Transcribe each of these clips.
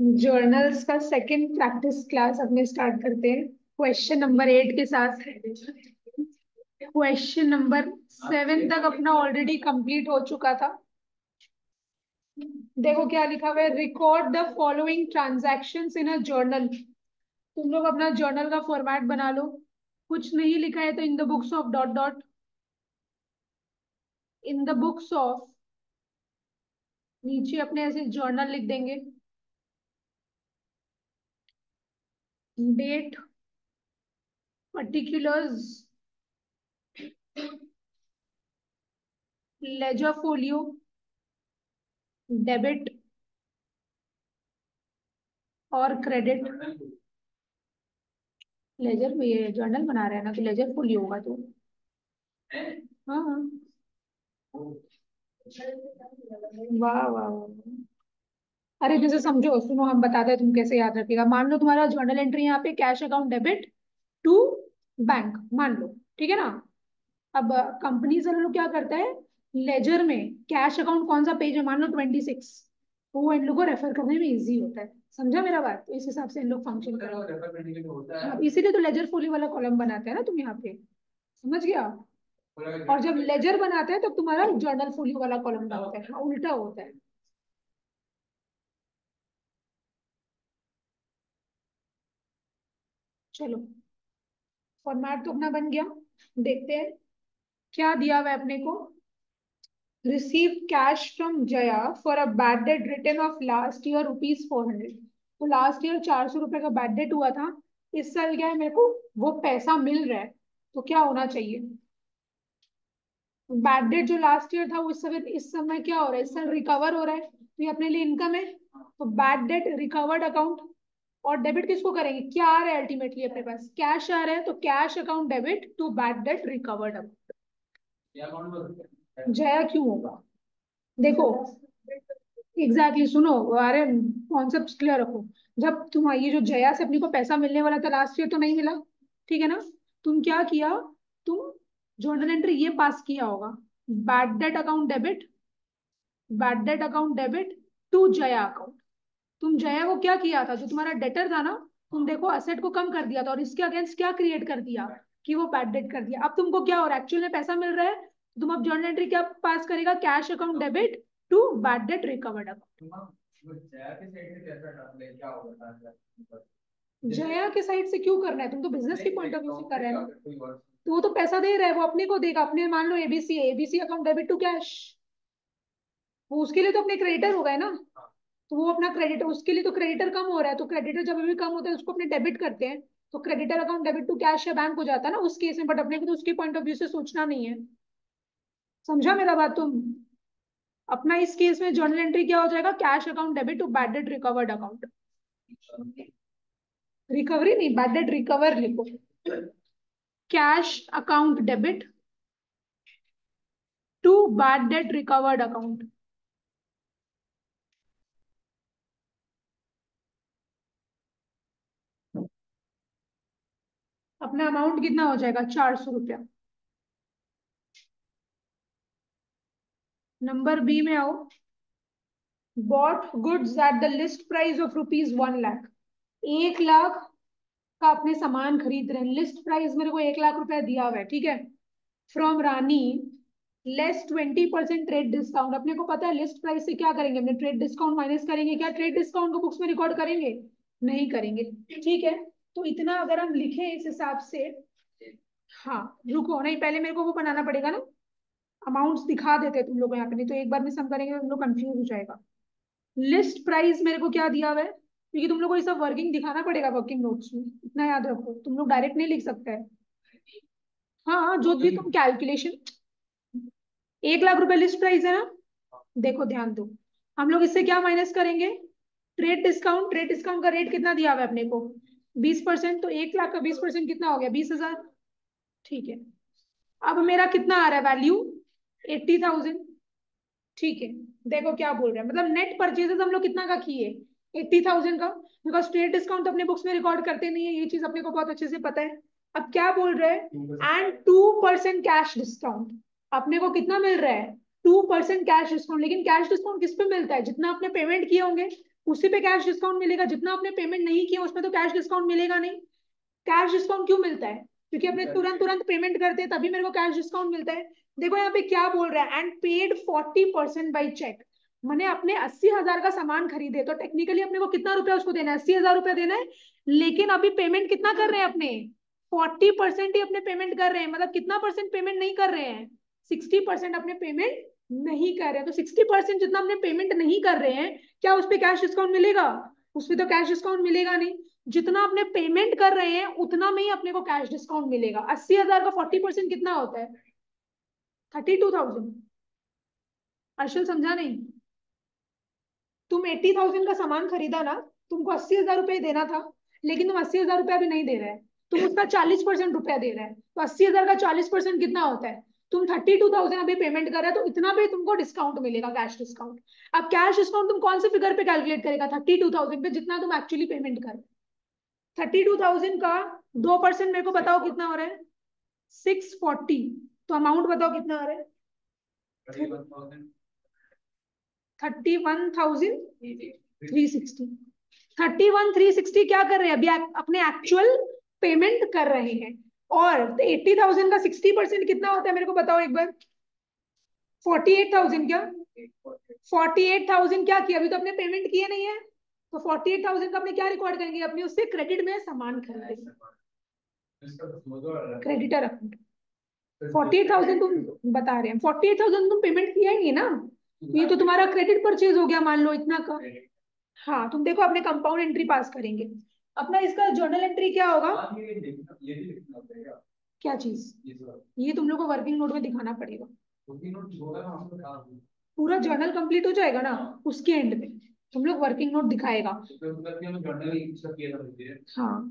Journals का second practice class अपने start करते हैं क्वेश्चन नंबर 8 के साथ। क्वेश्चन नंबर 7 तक अपना ऑलरेडी कंप्लीट हो चुका था। देखो क्या लिखा हुआ है, record the following transactions in a journal. तुम लोग अपना जर्नल का फॉर्मेट बना लो। कुछ नहीं लिखा है तो in the books of dot dot, in the books of, नीचे अपने ऐसे जर्नल लिख देंगे। Date, particulars, ledger folio, debit और क्रेडिट। लेजर में ये जर्नल बना रहे हैं ना, तो लेजर फोलियो होगा तो। हाँ। वाह वाह वाह। अरे जैसे समझो, सुनो हम बताते हैं तुम कैसे याद रखेगा। मान लो तुम्हारा जर्नल एंट्री यहाँ पे cash account debit to bank, मान लो, ठीक है ना। अब कंपनी से लोग क्या करता है, लेजर में कैश अकाउंट कौन सा पेज है, मान लो 26, तो वो इन लोग को रेफर करने में इजी होता है। समझा मेरा बात, तो इस हिसाब से इन लोग फंक्शन करते हैं। इसीलिए तो लेजर फोली वाला कॉलम बनाते हैं ना तुम यहाँ पे। समझ गया। और जब लेजर बनाते हैं तब तुम्हारा जर्नल फोली वाला कॉलम बनाते हैं। हाँ, उल्टा होता है। चलो, फॉर्मेट तो अपना बन गया। देखते हैं क्या दिया हुआ है अपने को। Receive cash from Jaya for a bad debt return of last year ₹400। तो लास्ट ईयर 400 रुपए का बैड डेट हुआ था। इस साल क्या है, मेरे को वो पैसा मिल रहा है, तो क्या होना चाहिए। बैड डेट जो लास्ट ईयर था वो इस समय क्या हो रहा है, इस साल रिकवर हो रहा है, तो ये अपने लिए इनकम है। तो बैड डेट रिकवर्ड अकाउंट। और डेबिट किसको करेंगे, क्या आ रहा है अल्टीमेटली अपने पास, कैश आ रहा है, तो cash account debit to bad debt recovered account. Jaya क्यों होगा, देखो एग्जैक्टली सुनो। अरे कॉन्सेप्ट क्लियर रखो। जब तुम ये जो जया से अपने को पैसा मिलने वाला था लास्ट ईयर, तो नहीं मिला, ठीक है ना। तुम क्या किया, तुम जर्नल एंट्री ये पास किया होगा, bad debt account debit, bad debt account debit to Jaya account. तुम जया को क्या किया था, जो तुम्हारा डेटर था ना, तुम देखो असेट को कम कर दिया था और इसके अगेंस्ट क्या क्रिएट कर दिया, कि वो बैड डेट कर दिया। अब तुमको क्या हो रहा है, एक्चुअल में पैसा मिल रहा है, तो तुम अब जर्नल एंट्री क्या पास करेगा, cash account debit to bad debt recovered account. Jaya के साइड से क्यों करना है, तुम तो बिजनेस के पॉइंट ऑफ व्यू से कर रहे हो ना। तो वो तो पैसा दे रहा है, वो अपने को देगा। अपने मान लो एबीसी है, ABC account debit to cash, वो उसके लिए तो अपने क्रेडिटर हो गए ना। तो वो अपना क्रेडिटर, उसके लिए तो क्रेडिटर कम हो रहा है, तो क्रेडिटर जब भी कम होता है उसको अपने डेबिट करते हैं, तो creditor account debit to cash या बैंक हो जाता है ना उस केस में। बट अपने को तो उसके पॉइंट ऑफ व्यू से सोचना नहीं है। समझा मेरा बात तुम। अपना इस केस में जर्नल एंट्री क्या हो जाएगा, cash account debit to bad debt recovered account. Recovery नहीं, बैड डेट रिकवर लिखो। Cash account debit to bad debt recovered account. अपना अमाउंट कितना हो जाएगा, 400 रुपया। नंबर बी में आओ। Bought goods at the list price of ₹1 lakh. 1 lakh का अपने सामान खरीद रहे हैं, लिस्ट प्राइस मेरे को 1 लाख रुपया दिया हुआ है, ठीक है। From Rani, less 20% trade discount. अपने को पता है लिस्ट प्राइस से क्या करेंगे, अपने ट्रेड डिस्काउंट माइनस करेंगे। क्या ट्रेड डिस्काउंट को बुक्स में रिकॉर्ड करेंगे, नहीं करेंगे, ठीक है। तो इतना अगर हम लिखें इस हिसाब से, हाँ रुको, नहीं पहले मेरे को वो बनाना पड़ेगा ना। अमाउंट्स दिखा देते तुम लोग यहाँ पे, नहीं तो एक बार में सम करेंगे तो तुम लोग कंफ्यूज हो जाएगा। लिस्ट प्राइस मेरे को क्या दिया हुआ है, क्योंकि तुम लोग को ये सब वर्किंग दिखाना पड़ेगा वर्किंग नोट्स में, इतना याद रखो, तुम लोग डायरेक्ट नहीं लिख सकते हैं। हाँ हाँ, जो भी तुम कैलकुलेशन। 1 लाख रुपए लिस्ट प्राइस है ना, देखो ध्यान दो। हम लोग इससे क्या माइनस करेंगे, ट्रेड डिस्काउंट। ट्रेड डिस्काउंट का रेट कितना दिया हुआ है अपने को, 20%। तो 1 लाख का 20% कितना हो गया, 20,000, ठीक है। अब मेरा कितना आ रहा है वैल्यू, 80,000, ठीक है। देखो क्या बोल रहे हैं, मतलब नेट परचेजेस हम लोग कितना का किए, 80,000 का। बिकॉज ट्रेड डिस्काउंट अपने बुक्स में रिकॉर्ड करते नहीं है, ये चीज अपने को बहुत अच्छे से पता है। अब क्या बोल रहे हैं, एंड 2% कैश डिस्काउंट। अपने को कितना मिल रहा है, 2% कैश डिस्काउंट। लेकिन कैश डिस्काउंट किस पे मिलता है, जितना आपने पेमेंट किए होंगे उसी पे कैश डिस्काउंट मिलेगा। जितना आपने पेमेंट नहीं किया उसमें तो कैश डिस्काउंट मिलेगा नहीं। कैश डिस्काउंट क्यों मिलता है? क्योंकि अपने तुरंत तुरंत पेमेंट करते हैं तभी मेरे को कैश डिस्काउंट मिलता है। देखो यहाँ पे क्या बोल रहा है, एंड पेड 40% बाई चेक। मैंने अपने 80,000 का सामान खरीदे तो टेक्निकली अपने को कितना रुपया उसको देना है, 80,000 रुपया देना है। लेकिन अभी पेमेंट कितना कर रहे हैं अपने, 40% ही अपने पेमेंट कर रहे हैं। मतलब कितना परसेंट पेमेंट नहीं कर रहे हैं, 60% अपने पेमेंट नहीं कर रहे हैं। तो 60% जितना अपने पेमेंट नहीं कर रहे हैं, क्या उस पर कैश डिस्काउंट मिलेगा? उस पर तो कैश डिस्काउंट मिलेगा नहीं। जितना अपने पेमेंट कर रहे हैं उतना में ही अपने को कैश डिस्काउंट मिलेगा। 80,000 का 40% कितना होता है? 32,000। अर्शल समझा नहीं? तुम 80,000 का सामान खरीदा ना, तुमको 80,000 रुपये देना था, लेकिन तुम 80,000 रुपया भी नहीं दे रहे हैं, तुम उसका 40% रुपया दे रहे हैं। तो 80,000 का 40% कितना होता है? तुम 32,000 अभी पेमेंट कर रहे हैं, तो इतना भी तुमको डिस्काउंट मिलेगा, कैश डिस्काउंट। अब कैश डिस्काउंट तुम कौन से फिगर पे कैलकुलेट करेगा? 32,000 पे, जितना तुम एक्चुअली पेमेंट कर। 32,000 का 2% मेरे को बताओ कितना हो रहा है? 640। तो अमाउंट बताओ कितना आ रहा है? 31,360। 31,360 क्या कर रहे हैं अभी? अपने एक्चुअल पेमेंट कर रहे हैं। और 80,000 का 60% कितना होता है मेरे को बताओ एक बार? 48,000 क्या? 48,000 क्या किया? अभी तो अपने पेमेंट किए नहीं है। तो 48,000 का अपने क्या रिकॉर्ड करेंगे? अपने उससे क्रेडिट में सामान खरीदेंगे, क्रेडिटर अकाउंट। 48,000 तुम बता रहे हैं, 48,000 तुम पेमेंट किया ही नहीं ना, ये तो तुम्हारा क्रेडिट परचेज हो गया, मान लो इतना का। हाँ, तुम देखो अपने कंपाउंड एंट्री पास करेंगे। अपना इसका जर्नल एंट्री क्या होगा? क्या चीज? ये तुम लोग को वर्किंग नोट में दिखाना पड़ेगा। पूरा जर्नल कंप्लीट हो जाएगा ना, उसके एंड में तुम लोग वर्किंग नोट दिखाएगा। हाँ,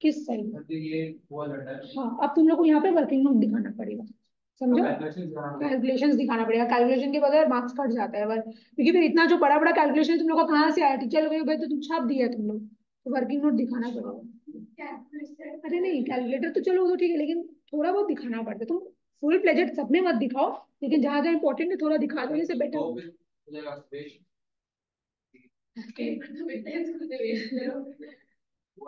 किस साइड? हाँ, अब तुम लोग को यहाँ पे वर्किंग नोट दिखाना पड़ेगा, समझो? कैलकुलेशंस दिखाना पड़ेगा। कैलकुलेशन के बगैर मार्क्स कट जाता है क्योंकि फिर इतना जो बड़ा बड़ा कैलकुलेशन तुम लोग का कहाँ से आया? टीचर लोग भाई तो तुम छाप दिया तुम लोग, तो वर्किंग नोट दिखाना पड़ेगा। अरे नहीं, कैलकुलेटर तो चलो वो तो ठीक है, लेकिन थोड़ा बहुत दिखाना पड़ता है। तुम फुल प्लेजेड सब में मत दिखाओ, लेकिन जहां जहां इंपॉर्टेंट है थोड़ा दिखा दो, से बेटर।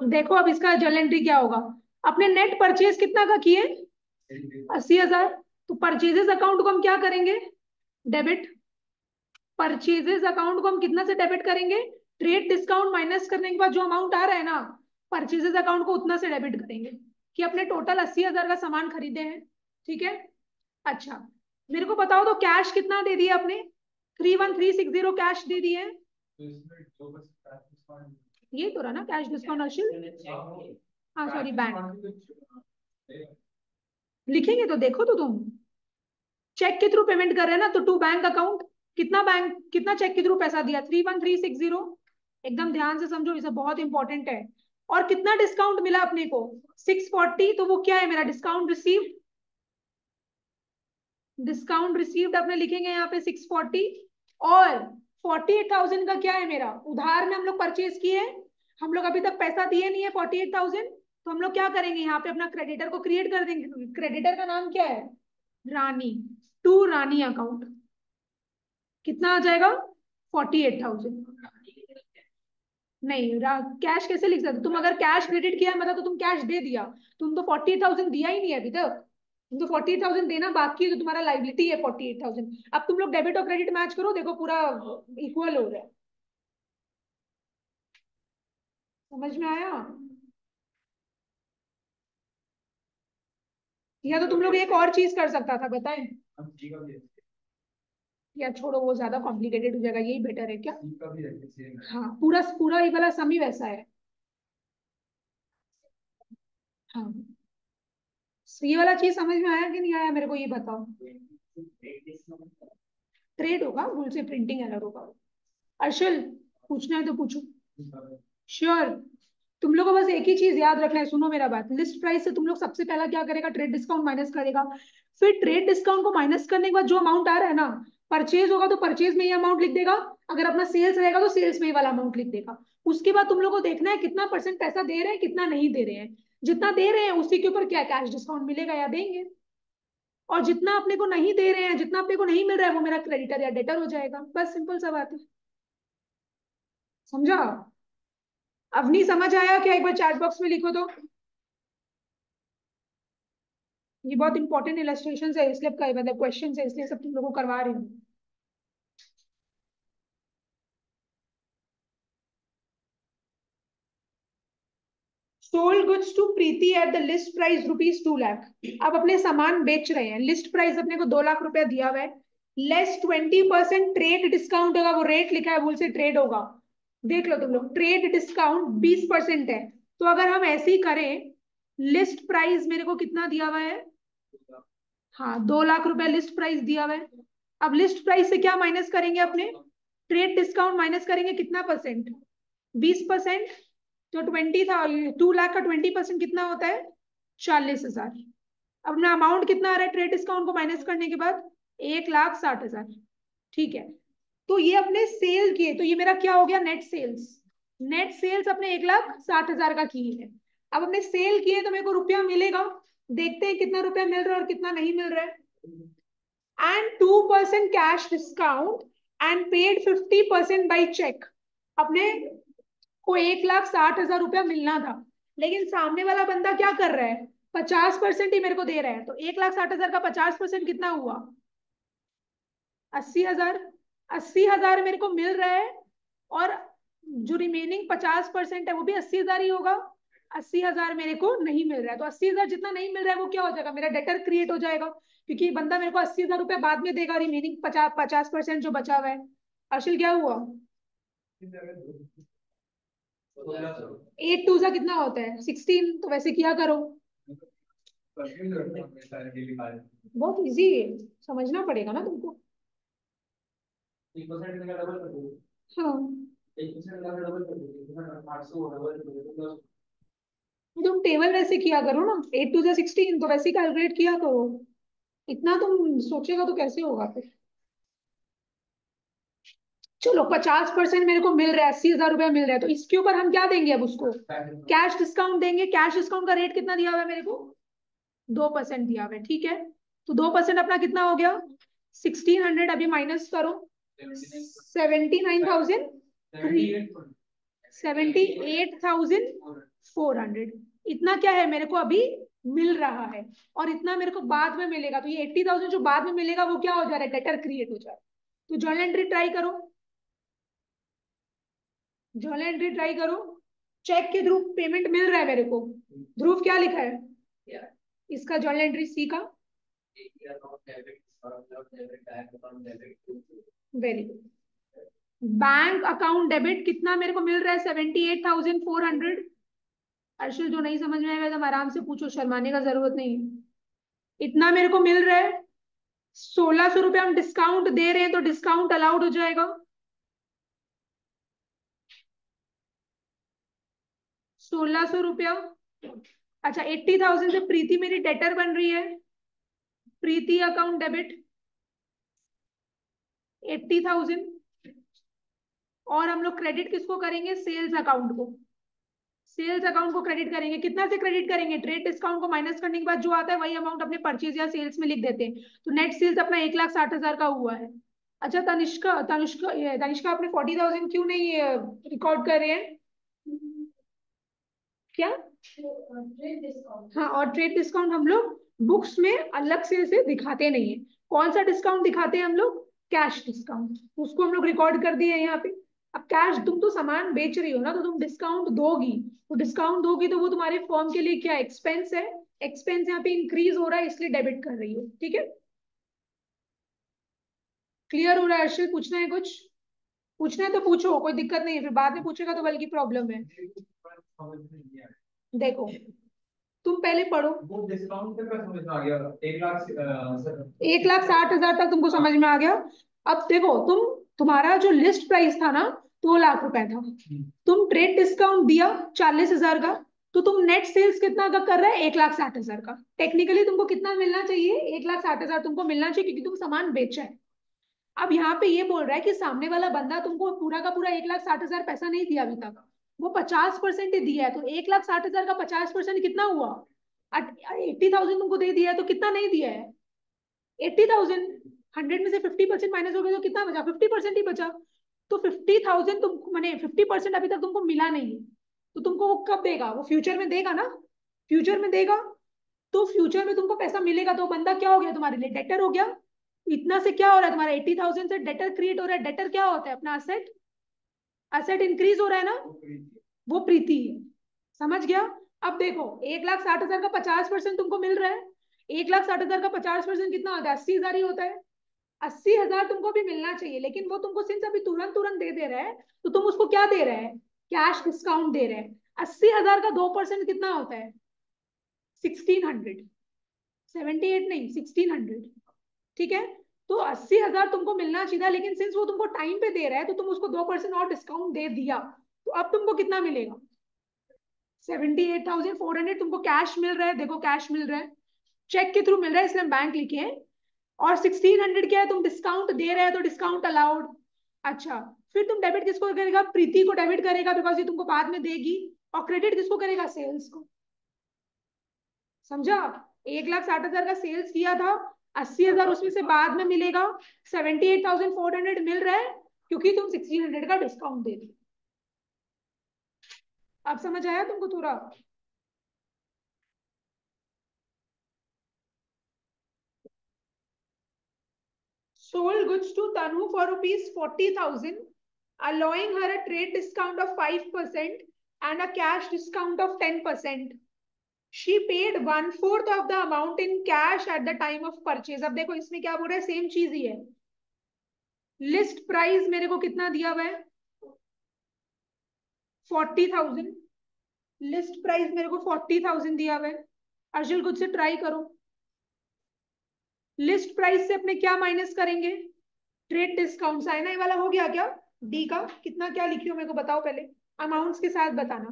देखो अब इसका जर्नल एंट्री क्या होगा। अपने नेट परचेज कितना का किए? 80,000। तो परचेजेस अकाउंट को हम क्या करेंगे? डेबिट। परचेजेस अकाउंट को हम कितना से डेबिट करेंगे? ट्रेड डिस्काउंट माइनस करने के बाद जो अमाउंट आ रहा है ना, परचेजेस अकाउंट को उतना से डेबिट करेंगे कि अपने टोटल 80,000 का सामान खरीदे हैं। ठीक है। अच्छा, मेरे को बताओ तो कैश कितना दे दिया आपने? 31,360 कैश दे दिए। ये तो रहा ना कैश डिस्काउंट अर्शिल। हाँ सॉरी, बैंक लिखेंगे तो देखो तो तुम चेक के थ्रू पेमेंट कर रहे हैं ना, तो टू बैंक अकाउंट। कितना बैंक, कितना चेक के थ्रू पैसा दिया? 31,360। एकदम ध्यान से समझो, इसे बहुत इंपॉर्टेंट है। और कितना डिस्काउंट मिला अपने को? 640। तो वो क्या है मेरा? Discount received. डिस्काउंट रिसीव्ड अपने लिखेंगे यहाँ पे 640। और 48,000 का क्या है मेरा? उधार में हम लोग परचेज किए, हम लोग अभी तक पैसा दिए नहीं है 48,000। तो हम लोग क्या करेंगे, यहाँ पे अपना क्रेडिटर को क्रिएट कर देंगे। क्रेडिटर का नाम क्या है? रानी। To Rani account. कितना आ जाएगा? 48,000। नहीं, कैश कैसे लिख सकते तुम? अगर कैश क्रेडिट किया मतलब तो तुम कैश दे दिया। तुम तो 48,000 दिया ही नहीं है अभी तक। तुम तो 48,000 देना बाकी है, तो तुम्हारा लाइबिलिटी है 48,000। अब तुम लोग डेबिट और क्रेडिट मैच करो, देखो पूरा इक्वल हो रहा है। समझ में आया? या तो तुम लोग एक और चीज कर सकता था, बताएं? या छोड़ो, वो ज्यादा कॉम्प्लिकेटेड हो जाएगा, यही बेटर है क्या? हाँ, पूरा पूरा ये वाला सम ही वैसा है। हाँ, so ये वाला चीज समझ में आया कि नहीं आया मेरे को ये बताओ। ट्रेड होगा, भूल से प्रिंटिंग एरर होगा। अर्शल, पूछना है तो पूछो। श्योर। तुम लोग को बस एक ही चीज याद रखना है, सुनो मेरा बात। लिस्ट प्राइस से तुम लोग सबसे पहला क्या करेगा? ट्रेड डिस्काउंट माइनस करेगा। फिर ट्रेड डिस्काउंट को माइनस करने के बाद जो अमाउंट आ रहा है ना, परचेज होगा तो परचेज में ये अमाउंट लिख देगा। अगर अपना सेल्स रहेगा तो सेल्स में ये वाला अमाउंट लिख देगा। उसके बाद तुम लोग को देखना है कितना परसेंट पैसा दे रहे हैं, कितना नहीं दे रहे हैं। जितना दे रहे हैं उसी के ऊपर क्या कैश डिस्काउंट मिलेगा या देंगे। और जितना अपने को नहीं दे रहे हैं, जितना अपने को नहीं मिल रहा है, वो मेरा क्रेडिटर या डेटर हो जाएगा। बस सिंपल सा बात है। समझा? अब नहीं समझ आया क्या? एक बार चैट बॉक्स में लिखो तो। ये बहुत इंपॉर्टेंट इलस्ट्रेशन है, इसलिए मतलब क्वेश्चन है, इसलिए सब तुम लोगों को करवा रही हूँ। Sold goods to Preeti at the list price ₹2 lakh. अब अपने सामान बेच रहे हैं, लिस्ट प्राइस अपने को 2 लाख रुपया दिया हुआ है, लेस 20% ट्रेड डिस्काउंट होगा, वो रेट लिखा है भूल से ट्रेड होगा, देख लो तुम लोग, ट्रेड डिस्काउंट 20% है। तो अगर हम ऐसे ही करें, लिस्ट प्राइस मेरे को कितना दिया हुआ है? हाँ, 2 लाख रुपया लिस्ट प्राइस दिया हुआ है। अब लिस्ट प्राइस से क्या माइनस करेंगे अपने? ट्रेड डिस्काउंट माइनस करेंगे, कितना परसेंट? 20%। तो 2 लाख का 20% कितना होता है? 40,000। अब ना अमाउंट कितना आ रहा है ट्रेड डिस्काउंट को माइनस करने के बाद? 1,60,000। ठीक है। तो ये अपने सेल किए, तो ये मेरा क्या हो गया? Net sales. नेट सेल्स अपने 1,60,000 का की है। अब अपने सेल किए तो मेरे को रुपया मिलेगा। देखते हैं कितना रुपया मिल रहा है और कितना नहीं मिल रहा है। And 2% cash discount and paid 50% by cheque. अपने को 1,60,000 रुपया मिलना था, लेकिन सामने वाला बंदा क्या कर रहा है? 50% ही मेरे को दे रहा है। तो 1,60,000 का 50% कितना हुआ? 80,000। 80,000 मेरे को मिल रहा है, और जो रिमेनिंग 50% है वो भी 80,000 ही होगा। 80,000 मेरे को नहीं मिल रहा है, तो 80,000 जितना नहीं मिल रहा है वो क्या हो जाएगा? मेरा डेटर क्रिएट हो जाएगा, क्योंकि बंदा मेरे को 80,000 रुपया बाद में देगा, रिमेनिंग 50% जो बचा हुआ है। अर्शिल क्या हुआ? 8 टू सा कितना होता है? 16। तो वैसे किया करो। बहुत इजी है, समझना पड़ेगा ना तुमको। हाँ, तुम टेबल वैसे किया करो ना, 8 टू 16, तो वैसे कैलकुलेट किया करो। इतना तुम सोचेगा तो कैसे होगा फिर? चलो, 50% मेरे को मिल रहा है, 80,000 रुपया मिल रहा है, तो इसके ऊपर हम क्या देंगे अब उसको? कैश डिस्काउंट देंगे। कैश डिस्काउंट का रेट कितना दिया हुआ है मेरे को? 2% दिया हुआ है, ठीक है। तो 2% अपना कितना हो गया? 1,600। अभी माइनस करो। 79,000। 78,400। इतना क्या है मेरे को अभी मिल रहा है, और इतना मेरे को बाद में मिलेगा। तो ये 80,000 जो बाद में मिलेगा वो क्या हो जा रहा है? डेटर क्रिएट हो जा रहा है। तो जर्नल एंट्री ट्राई करो। जर्नल एंट्री ट्राई करो। चेक के थ्रू पेमेंट मिल रहा है मेरे को। ध्रुव क्या लिखा है इसका जर्नल एंट्री सी का? Very good. Bank account debit कितना मेरे को मिल रहा है? 78,400। अर्शुल, जो नहीं समझ में आएगा तो आराम से पूछो, शर्माने का जरूरत नहीं है। इतना मेरे को मिल रहा है। 1,600 रुपया हम डिस्काउंट दे रहे हैं, तो डिस्काउंट अलाउड हो जाएगा। 1,600 रुपया। अच्छा, 80,000 से प्रीति मेरी डेटर बन रही है। प्रीति अकाउंट डेबिट 80,000। और हम लोग क्रेडिट किसको करेंगे? सेल्स अकाउंट को। सेल्स अकाउंट को क्रेडिट करेंगे। कितना से क्रेडिट करेंगे? ट्रेड डिस्काउंट को माइनस करने के बाद जो आता है वही अमाउंट अपने परचेज या सेल्स में लिख देते हैं। तो नेट सेल्स अपना 1,60,000 का हुआ है। अच्छा, तनिष्का तनिष्का तनिष्का अपने 40,000 क्यों नहीं रिकॉर्ड कर रहे हैं? क्या? हाँ, और ट्रेड डिस्काउंट हम लोग बुक्स में अलग से दिखाते नहीं है। कौन सा डिस्काउंट दिखाते हैं हम लोग? Cash discount. उसको हम लोग रिकॉर्ड कर दिए यहाँ पे। अब कैश, तुम तो सामान बेच रही हो ना, तो तुम डिस्काउंट दोगी। तो डिस्काउंट दोगी तो वो तुम्हारे फर्म के लिए क्या एक्सपेंस है? एक्सपेंस यहाँ पे इंक्रीज हो रहा है, इसलिए डेबिट कर रही हो, ठीक है। क्लियर हो रहा है अर्षित? पूछना है कुछ? पूछना है तो पूछो, कोई दिक्कत नहीं है, फिर बाद में पूछेगा तो बल्कि प्रॉब्लम है। देखो, तुम पहले पढ़ो। वो डिस्काउंट तक का समझ में आ गया, 1,60,000 तक तुमको समझ में आ गया। अब देखो, तुम्हारा जो लिस्ट प्राइस था ना, 2 लाख रुपए था। तुम ट्रेड डिस्काउंट दिया 40,000 का, तो तुम नेट सेल्स कितना का कर रहा है? 1,60,000 का। टेक्निकली तुमको कितना मिलना चाहिए? 1,60,000 तुमको मिलना चाहिए, क्योंकि तुम सामान बेचा है। अब यहाँ पे ये बोल रहा है कि सामने वाला बंदा तुमको पूरा का पूरा 1,60,000 पैसा नहीं दिया अभी तक, वो 50% ही दिया है। तो 1,60,000 का 50% कितना हुआ? 80,000 तुमको दे दिया है, तो कितना नहीं दिया है? 80,000, 100 में से 50% माइनस हो गया तो कितना बचा? 50% ही बचा। तो 50,000 तुम मैंने 50% अभी तक तुमको मिला नहीं है, तो तुमको वो कब देगा? वो फ्यूचर में देगा ना, फ्यूचर में देगा। तो फ्यूचर में तुमको पैसा मिलेगा तो बंदा क्या हो गया तुम्हारे लिए? डेटर हो गया। इतना से क्या हो रहा है तुम्हारा? 80,000 से डेटर क्रिएट हो रहा है। डेटर क्या होता है? अपना असेट, असेट इंक्रीज हो रहा है ना, वो प्रीति है। समझ गया? अब देखो, 1,60,000 का 50% तुमको मिल रहा है। 1,60,000 का 50% कितना होता है? 80,000 ही होता है। 80,000 तुमको भी मिलना चाहिए, लेकिन वो तुमको सिंस अभी तुरंत तुरंत दे दे रहा है, तो तुम उसको क्या दे रहे हैं? कैश डिस्काउंट दे रहे हैं। 80,000 का 2% कितना होता है? 1,600, 78 नहीं, 1,600। ठीक है, तो 80,000 तुमको मिलना चाहिए था, लेकिन सिंस वो तुमको टाइम पे दे रहा है तो तुम उसको 2% और डिस्काउंट दे दिया, तो अब तुमको कितना मिलेगा? 78,400 तुमको कैश मिल रहा है। देखो कैश मिल रहा है, चेक के थ्रू मिल रहा है, इसलिए हम बैंक लिखे हैं। और 1,600 क्या है? तुम डिस्काउंट दे रहे हैं तो डिस्काउंट अलाउड। अच्छा, फिर तुम डेबिट किसको करेगा? प्रीति को डेबिट करेगा, बिकॉज ये तुमको बाद में देगी। और क्रेडिट किसको करेगा? सेल्स को। समझा? 1,60,000 का सेल्स किया था, 80,000 उसमें से बाद में मिलेगा। 78,400 मिल रहा है क्योंकि तुम 1,600 का डिस्काउंट दे दी। अब समझ आया तुमको थोड़ा? Sold goods to Tanu for rupees 40,000, allowing her a trade discount of 5% and a cash discount of 10%. She paid one fourth of the amount in cash at the time of purchase. अब देखो इसमें क्या बोल रहा है? Same चीज ही है। List price मेरे को कितना दिया हुआ है? 40,000। लिस्ट प्राइस मेरे को 40,000 दिया हुआ है। अर्जुल खुद से ट्राई करो। लिस्ट प्राइस से अपने क्या माइनस करेंगे? Trade discount. साइना ये वाला हो गया क्या? डी का कितना क्या लिखी हो मेरे को बताओ पहले, अमाउंट्स के साथ बताना।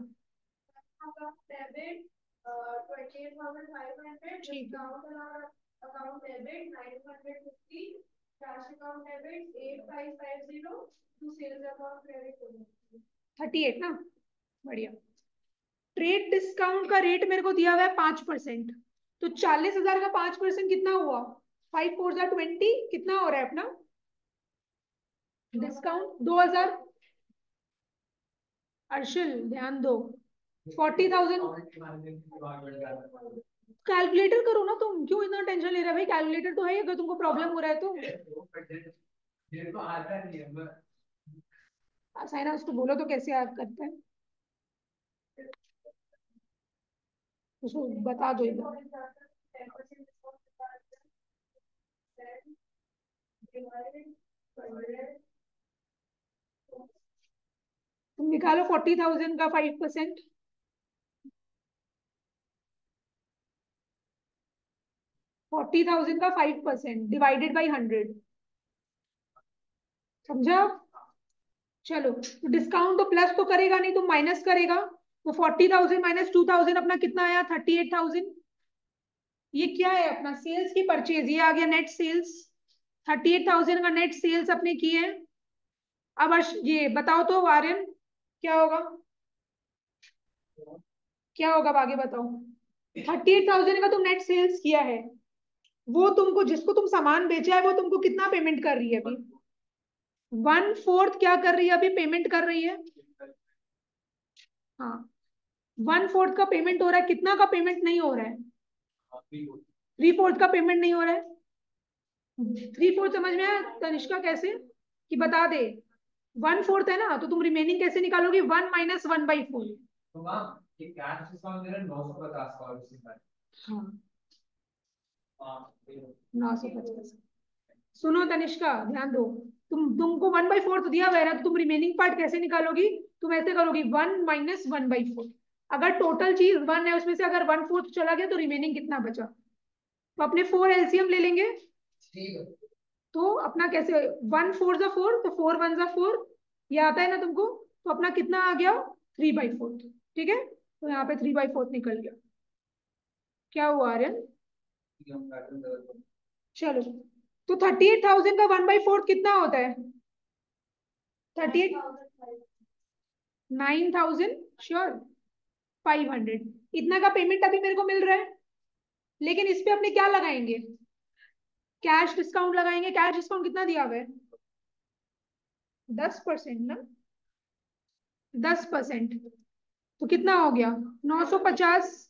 ठीक है, थर्टी एट ना, बढ़िया। ट्रेड डिस्काउंट का रेट मेरे को दिया हुआ है 5%। तो 40,000 का 5% कितना हुआ? 5 4 20, कितना हो रहा है अपना डिस्काउंट? 2,000। अर्शिल ध्यान दो, 40,000। कैलकुलेटर करो ना, तुम क्यों इतना टेंशन ले रहे हो भाई? कैलकुलेटर तो है अगर तुमको प्रॉब्लम हो रहा है तो। साइना उसको बोलो तो कैसे याद करता है, उसको बता दो इधर। तुम निकालो 40,000 का 5%। 40,000 का 5% डिवाइडेड बाई 100। समझा? चलो, तो डिस्काउंट तो प्लस तो करेगा नहीं, तो माइनस करेगा। तो 40,000 माइनस 2,000 अपना कितना आया? 38,000। ये क्या है? अपना सेल्स की परचेज, ये आ गया नेट सेल्स। 38,000 का नेट सेल्स अपने किए हैं। अब ये बताओ तो आर्यन, क्या होगा? क्या होगा अब आगे बताओ? 38,000 का तुम नेट सेल्स किया है, वो तुमको जिसको तुम सामान बेचा है वो तुमको कितना पेमेंट कर रही है अभी? 1/4 क्या कर रही है अभी? पेमेंट कर रही है। हाँ, 1/4 का पेमेंट हो रहा है। कितना का पेमेंट नहीं हो रहा है? 3/4 का पेमेंट नहीं हो रहा है। 3/4 समझ में आया तनिष्का कैसे? कि बता दे। 1/4 है ना, तो तुम रिमेनिंग कैसे निकालोगी? 1 माइनस 1/4। हाँ, 950। सुनो तनिष्का, ध्यान दो। तुमको 1/4 दिया हुआ है ना, तो तुम रिमेनिंग पार्ट कैसे निकालोगी? तुम ऐसे करोगी, 1 माइनस 1/4। अगर टोटल चीज 1 है, उसमें से अगर 1/4 चला गया तो रिमेनिंग कितना बचा? तो अपने 4 एलसीएम ले लेंगे। तो अपना कैसे? 1 4 जा 4, तो 4 1 जा 4, ये आता है ना तुमको? तो अपना कितना आ गया? 3/4। ठीक है, तो यहाँ पे 3/4 निकल गया। क्या हुआ आर्यन? चलो, तो 38,000 का 1/4 कितना होता है? 38, 9,000, श्योर, 500। इतना का पेमेंट अभी मेरे को मिल रहा है, लेकिन इस पे अपने क्या लगाएंगे? कैश डिस्काउंट लगाएंगे, कैश डिस्काउंट कितना दिया हुआ है? 10% ना, 10%। तो कितना हो गया? 950।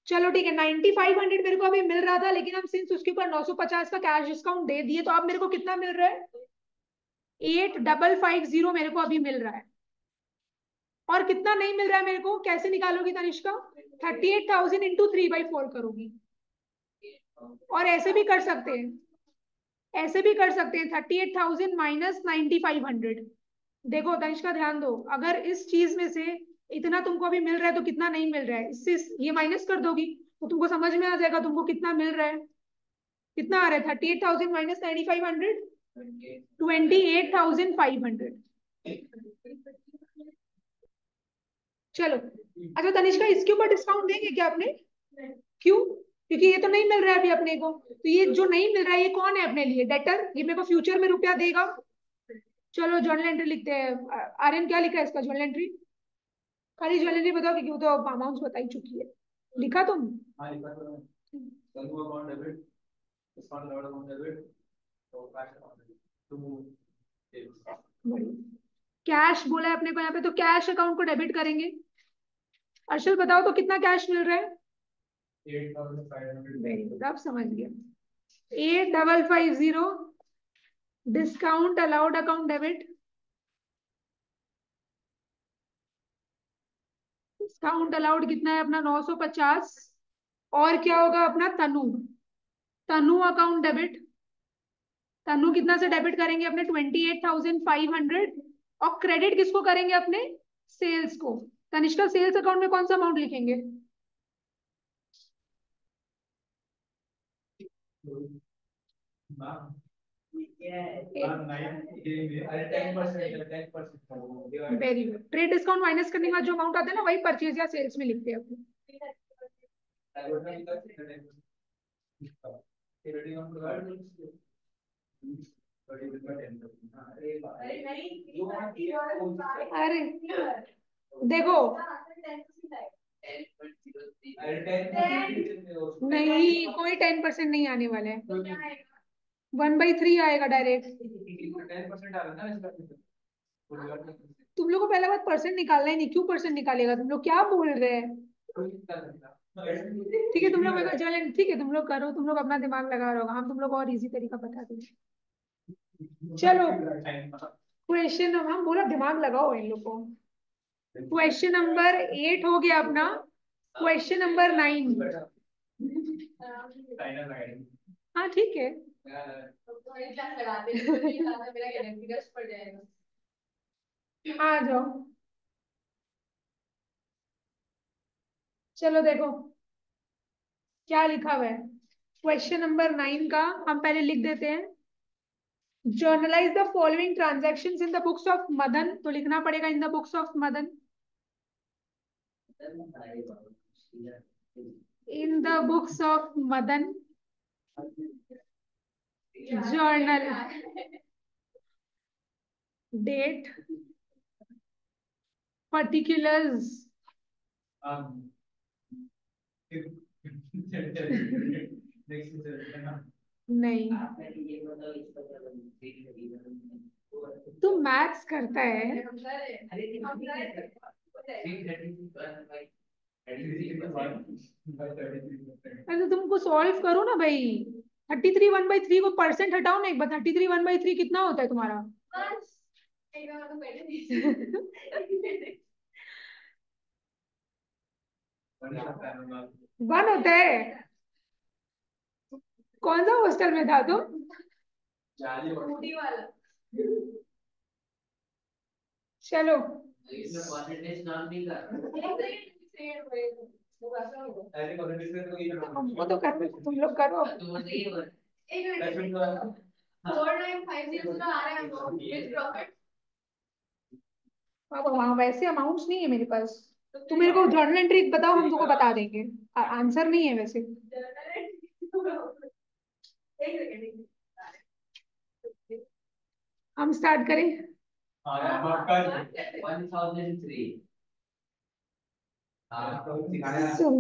चलो ठीक है, 9500 मेरे को अभी मिल रहा था, लेकिन हम सिंस उसके ऊपर 950 का कैश डिस्काउंट दे दिए, तो अब मेरे को कितना मिल रहा है? 8550 मेरे को अभी मिल रहा है। और कितना नहीं मिल रहा है मेरे को, कैसे निकालोगी तनिष्का? 38,000 इंटू 3/4 करोगी। और ऐसे भी कर सकते हैं, ऐसे भी कर सकते हैं, 38,000 माइनस 9500। देखो तनिष्का ध्यान दो, अगर इस चीज में से इतना तुमको अभी मिल रहा है तो कितना नहीं मिल रहा है, इससे ये माइनस कर दोगी तो तुमको समझ में आ जाएगा तुमको कितना मिल रहा है। कितना आ रहा है? 38,000 माइनस 9500, 28,500। चलो, अच्छा तनिष्का इसके ऊपर डिस्काउंट देंगे क्या अपने? क्यों? क्योंकि ये तो नहीं मिल रहा है अभी अपने को, तो ये जो नहीं मिल रहा है ये कौन है अपने लिए? डेटर, ये मेरे को फ्यूचर में रुपया देगा। चलो जर्नल एंट्री लिखते हैं। आर्यन क्या लिखा है इसका जर्नल एंट्री? खाली जर्नल एंट्री बताओ, क्योंकि वो तो अमाउंट बता ही चुकी है। लिखा तुम? हाँ लिखा तो है। चालू account debit, discount allowed account debit, तो कैश अकाउंट डेबिट। कैश बोला है अपने को यहाँ पे, तो कैश अकाउंट को डेबिट करेंगे। अर्शल बताओ तो कितना कैश मिल रहा है? 8,500। वेरी गुड, अब समझ गया। 8550 discount allowed account debit. Discount allowed कितना है अपना? 950। और क्या होगा अपना? तनु, तनु अकाउंट डेबिट। तनु कितना से डेबिट करेंगे अपने? 28,500। और क्रेडिट किसको करेंगे अपने? सेल्स को। तनिष्का सेल्स अकाउंट में कौन सा अमाउंट लिखेंगे? Very good. Trade discount minus करने के बाद जो अमाउंट आता है ना, वही परचेज या सेल्स में लिखते हैं अपने। अरे देखो, नहीं कोई 10% नहीं आने वाला है, 1/3 आएगा डायरेक्ट। तुम लोग को पहले बात परसेंट निकालना ही नहीं, क्यों परसेंट निकालेगा? तुम लोग क्या बोल रहे हैं? ठीक है तुम लोग मेरे को चलें, ठीक है तुम लोग करो, तुम लोग अपना दिमाग लगा रहे हो, हम तुम लोग और इजी तरीका बता देंगे। चलो क्वेश्चन, हम बोला दिमाग लगाओ इन लोग को। क्वेश्चन नंबर 8 हो गया अपना। Question number 9। हाँ ठीक है। आ जाओ। चलो देखो क्या लिखा हुआ है क्वेश्चन नंबर 9 का, हम पहले लिख देते हैं। Journalise the following transaction in the books of Madan, तो लिखना पड़ेगा in the books of Madan. In the books of Madan journal, date, particulars, नहीं तू मैथ्स करता है? अरे तो तुमको सॉल्व करो ना भाई। 33 1/3 को परसेंट हटाओ ना एक बार, 33 1/3 कितना होता है तुम्हारा? 1 होता है। कौन सा हॉस्टल में था तुम? चलो हमको तो कर, तुम लोग करो। अब वहाँ वैसे अमाउंट्स नहीं है मेरे पास। तुम मेरे को जर्नल एंट्री बताओ, हम तुमको बता देंगे। आंसर नहीं है वैसे। हम स्टार्ट करें? 1003।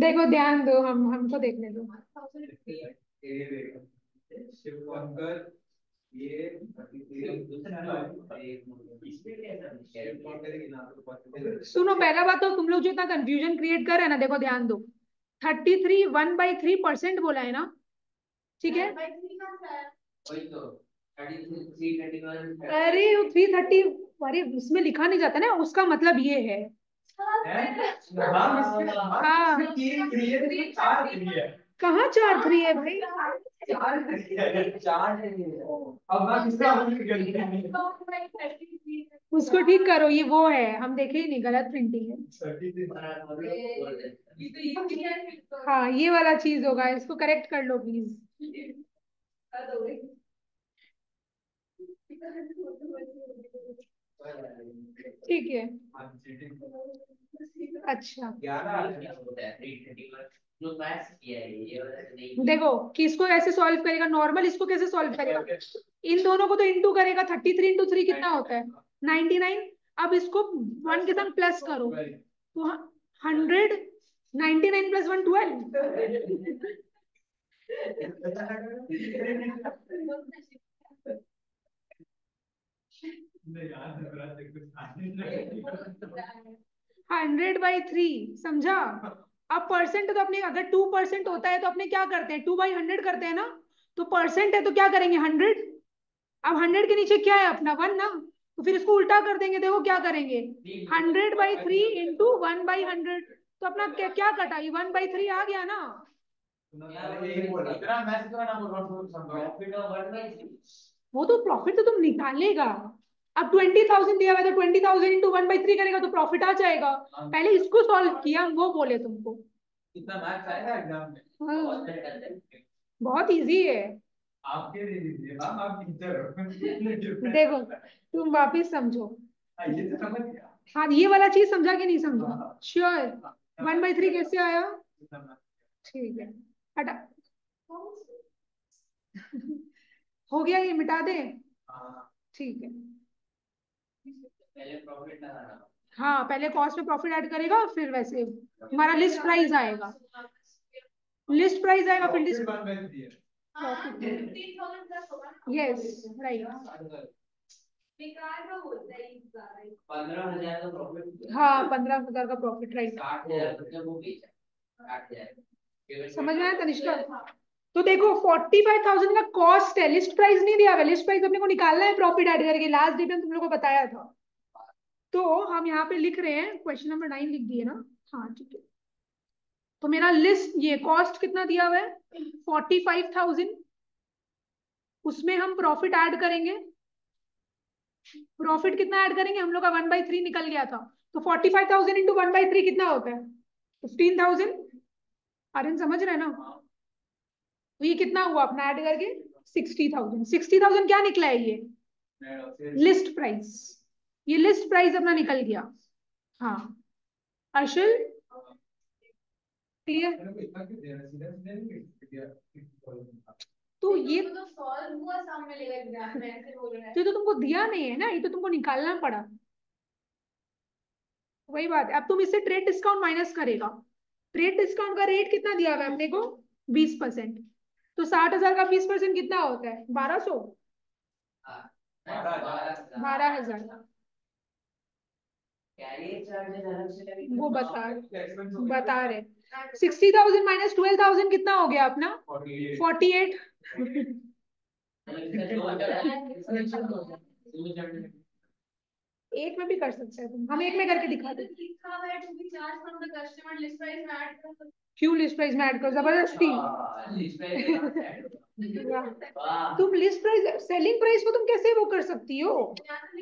देखो ध्यान दो, हमको देखने दो। सुनो, पहला बात तो तुम लोग जो इतना कंफ्यूजन क्रिएट कर रहे हैं ना, देखो ध्यान दो, 33 1/3% बोला है ना, ठीक है। अरे 330, अरे उसमें लिखा नहीं जाता ना, उसका मतलब ये है। हाँ, कहाँ 4 3 है भाई? उसको ठीक करो, ये वो है, हम देखे ही नहीं, गलत प्रिंटिंग है। हाँ, ये वाला चीज होगा, इसको करेक्ट कर लो प्लीज। ठीक है। अच्छा, देखो कि इसको ऐसे सॉल्व करेगा नॉर्मल, इसको कैसे सॉल्व करेगा? इन दोनों को तो इंटू करेगा, 33 × 3 कितना होता है? 99। अब इसको 1 के साथ प्लस करो तो 100, 99 + 1 12।100/3, समझा? अब परसेंट तो अपने, अगर 2% होता है तो अपने क्या करते हैं, 2/100 करते हैं ना। तो परसेंट है तो क्या करेंगे, 100। अब 100 के नीचे क्या है अपना, 1 ना। तो फिर इसको उल्टा कर देंगे, देखो क्या करेंगे, 100/3 इंटू 1/100। तो अपना क्या क्या कटा, ये 1/3 आ गया ना। वो तो प्रॉफिट तो तुम निकालेगा। अब 20,000 दिया हुआ है तो 20,000 इंटू 1/3 करेगा तो प्रॉफिट आ जाएगा। पहले इसको सॉल्व किया, वो बोले तुमको। कितना मार्क्स आएगा एग्जाम में? हाँ, बहुत इजी है। आपके दे दीजिए मैम, आप टीचर हो। देखो, तुम वापिस समझो। ये तो समझ गया। हाँ, ये वाला चीज समझा कि नहीं समझा? श्योर। 1/3 कैसे आया? ठीक है, हटा। हो गया, ये मिटा दे। ठीक है। हाँ, पहले कॉस्ट में प्रॉफिट ऐड करेगा, फिर वैसे हमारा लिस्ट प्राइस आएगा। लिस्ट प्राइस आएगा, फिर लिस्ट प्रॉफिट। Yes, right. 15,000 का प्रॉफिट। हाँ, 15,000 का प्रॉफिट, राइट। 60,000 समझ में आया तनिष्का? तो देखो 45,000 का कॉस्ट है, लिस्ट प्राइस नहीं दिया हुआ, लिस्ट प्राइस अपने को निकालना है प्रॉफिट ऐड करके, लास्ट डेट में तुम लोगों को बताया था। तो हम यहाँ पे लिख रहे हैं, क्वेश्चन नंबर 9 लिख दिए ना। हाँ, ठीक है। तो मेरा लिस्ट, ये कॉस्ट कितना दिया हुआ है, 45,000। उसमें हम प्रॉफिट ऐड करेंगे। प्रॉफिट कितना ऐड करेंगे, हम लोग का 1/3 निकल गया था। तो 45,000 इंटू 1/3 कितना होता है, 15,000। आर्यन समझ रहे हैं ना? तो ये कितना हुआ अपना ऐड करके, 60,000। 60,000 क्या निकला है ये, लिस्ट प्राइस। ये लिस्ट प्राइस अपना निकल गया। हाँ, अर्शल क्लियर? तो ये तो सॉल्व हुआ, सामने लेगा एग्जाम में, ऐसे बोल रहे हैं। तो तुमको दिया नहीं है ना, ये तो तुमको निकालना पड़ा। वही बात है। अब तुम इससे ट्रेड डिस्काउंट माइनस करेगा। ट्रेड डिस्काउंट का रेट कितना दिया हुआ है अपने को, 20%। तो 60,000 का 20% कितना होता है, 1200। 12,000। वो बता रहे 60,000 माइनस 12,000 कितना हो गया अपना, 48। एक में भी कर सकते हैं तुम, हम एक में करके दिखा दे। क्यों लिस्ट प्राइस में ऐड कर, जबरदस्ती? तुम लिस्ट प्राइस, सेलिंग प्राइस को तुम कैसे वो कर सकती हो?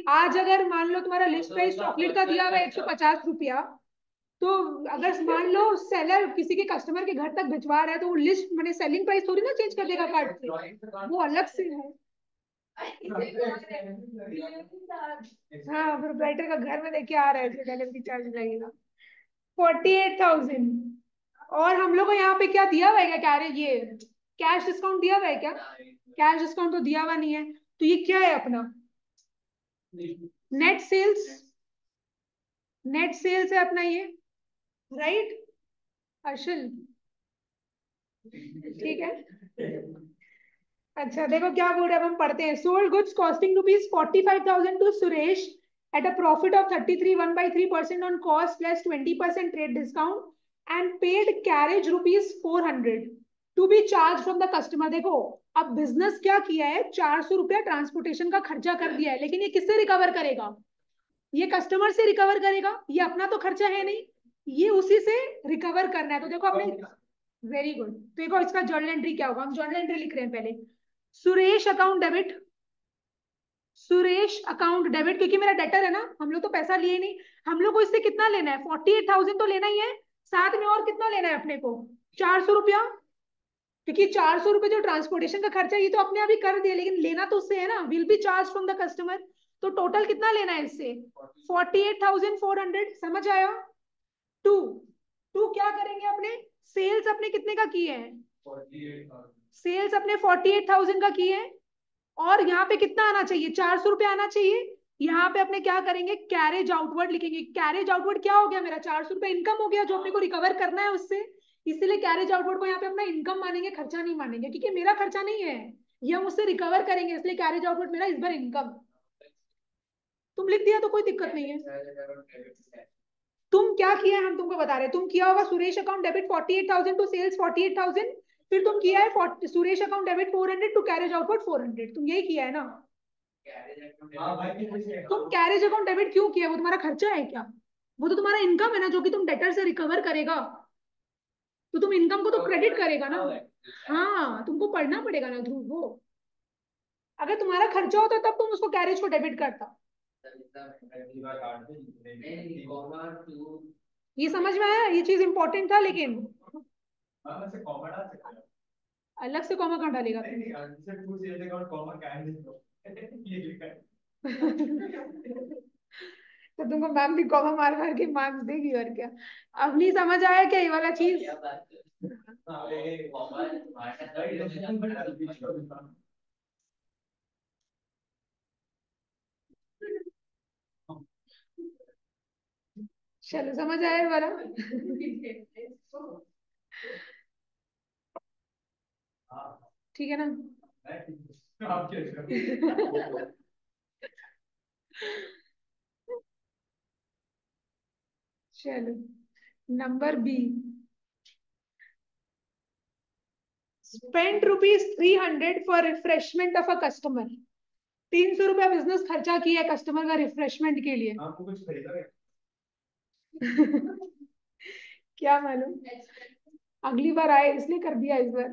आज अगर मान लो तुम्हारा लिस्ट प्राइस चॉकलेट का दिया हुआ है 150 रुपया, तो अगर मान लो सेलर किसी के कस्टमर के घर तक भिजवा रहा है, तो वो लिस्ट मैंने सेलिंग प्राइस थोड़ी ना चेंज कर देगा कार्ड से, वो अलग से है। हाँ, प्रोप्राइटर का घर में लेके आ रहा है, डिलीवरी चार्ज लगेगा। 48,000। और हम लोग को यहाँ पे क्या दिया हुआ है क्या, क्या ये कैश डिस्काउंट दिया हुआ है क्या? कैश डिस्काउंट तो दिया हुआ नहीं है। तो ये क्या है अपना, नेट सेल्स। नेट सेल्स है अपना ये, राइट अर्शल? ठीक है। अच्छा देखो क्या बोल रहे हैं, अब हम पढ़ते हैं। Sold goods costing ₹45,000 to Suresh at a profit of 33 1/3% on cost plus 20% trade discount and paid carriage ₹400 to be charge from the customer. देखो अब बिजनेस क्या किया है, 400 रुपया ट्रांसपोर्टेशन का खर्चा कर दिया है, लेकिन ये किससे रिकवर करेगा? ये कस्टमर से रिकवर करेगा, ये अपना तो खर्चा है नहीं, ये उसी से रिकवर करना है। तो देखो अपने, वेरी गुड। तो देखो इसका जर्नल एंट्री क्या होगा, हम जर्नल एंट्री लिख रहे हैं पहले। Suresh account debit, Suresh account debit, क्योंकि मेरा डेटर है ना, हम लोग तो पैसा लिए नहीं, हम लोग को इससे कितना लेना है, 48,000 तो लेना ही है, साथ में और कितना लेना है अपने को, 400 रुपया, क्योंकि 400 रुपये जो ट्रांसपोर्टेशन का खर्चा ये तो अपने अभी कर दिया, लेकिन लेना तो उससे है ना, will be charge from the customer. तो टोटल कितना लेना है इससे, 48,400। समझ आया? टू, टू क्या करेंगे अपने, सेल्स अपने कितने का किए हैं, सेल्स अपने 48,000 का किए हैं, और यहाँ पे कितना आना चाहिए, 400 रुपया आना चाहिए। यहाँ पे अपने क्या करेंगे, कैरेज आउटवर्ड लिखेंगे। कैरेज आउटवर्ड क्या हो गया, मेरा 400 रुपया इनकम हो गया जो अपने को रिकवर करना है उससे, इसीलिए कैरेज आउटवर्ड को यहाँ पे अपना इनकम मानेंगे, खर्चा नहीं मानेंगे, क्योंकि मेरा खर्चा नहीं है, ये हम उससे रिकवर करेंगे, इसलिए कैरेज आउटवर्ड मेरा इस बार इनकम। तुम लिख दिया तो कोई दिक्कत नहीं है। तुम क्या किया है हम तुमको बता रहे हैं, तुम किया होगा Suresh account debit 48,000 to sales 48,000, फिर तुम किया है Suresh account debit 400 to carriage outward 400, तुम यही किया है ना? तुम कैरेज अकाउंट डेबिट क्यों किया, वो तुम्हारा खर्चा है क्या? वो तो तुम्हारा इनकम है ना, जो कि तुम डेटर से रिकवर करेगा, तो तुम इनकम को तो क्रेडिट करेगा ना। हाँ तुमको पढ़ना पड़ेगा ना ध्रुव वो, अगर तुम्हारा खर्चा होता तब तुम उसको कैरेज को डेबिट करता। ये समझ में आया, ये चीज इंपॉर्टेंट था, लेकिन अलग से कॉमा कहाँ डालेगा तो तुमको मैम भी कॉमा मार मार के मार्क्स देगी, और क्या। अब नहीं समझ आया क्या ये वाला चीज? चलो समझ आया ये वाला। ठीक है ना? चलो number B, spend ₹300 for refreshment of a customer. 300 रुपया बिजनेस खर्चा किया है कस्टमर का रिफ्रेशमेंट के लिए। आपको कुछ खरीदा है? क्या मालूम, अगली बार आए इसलिए कर दिया इस बार।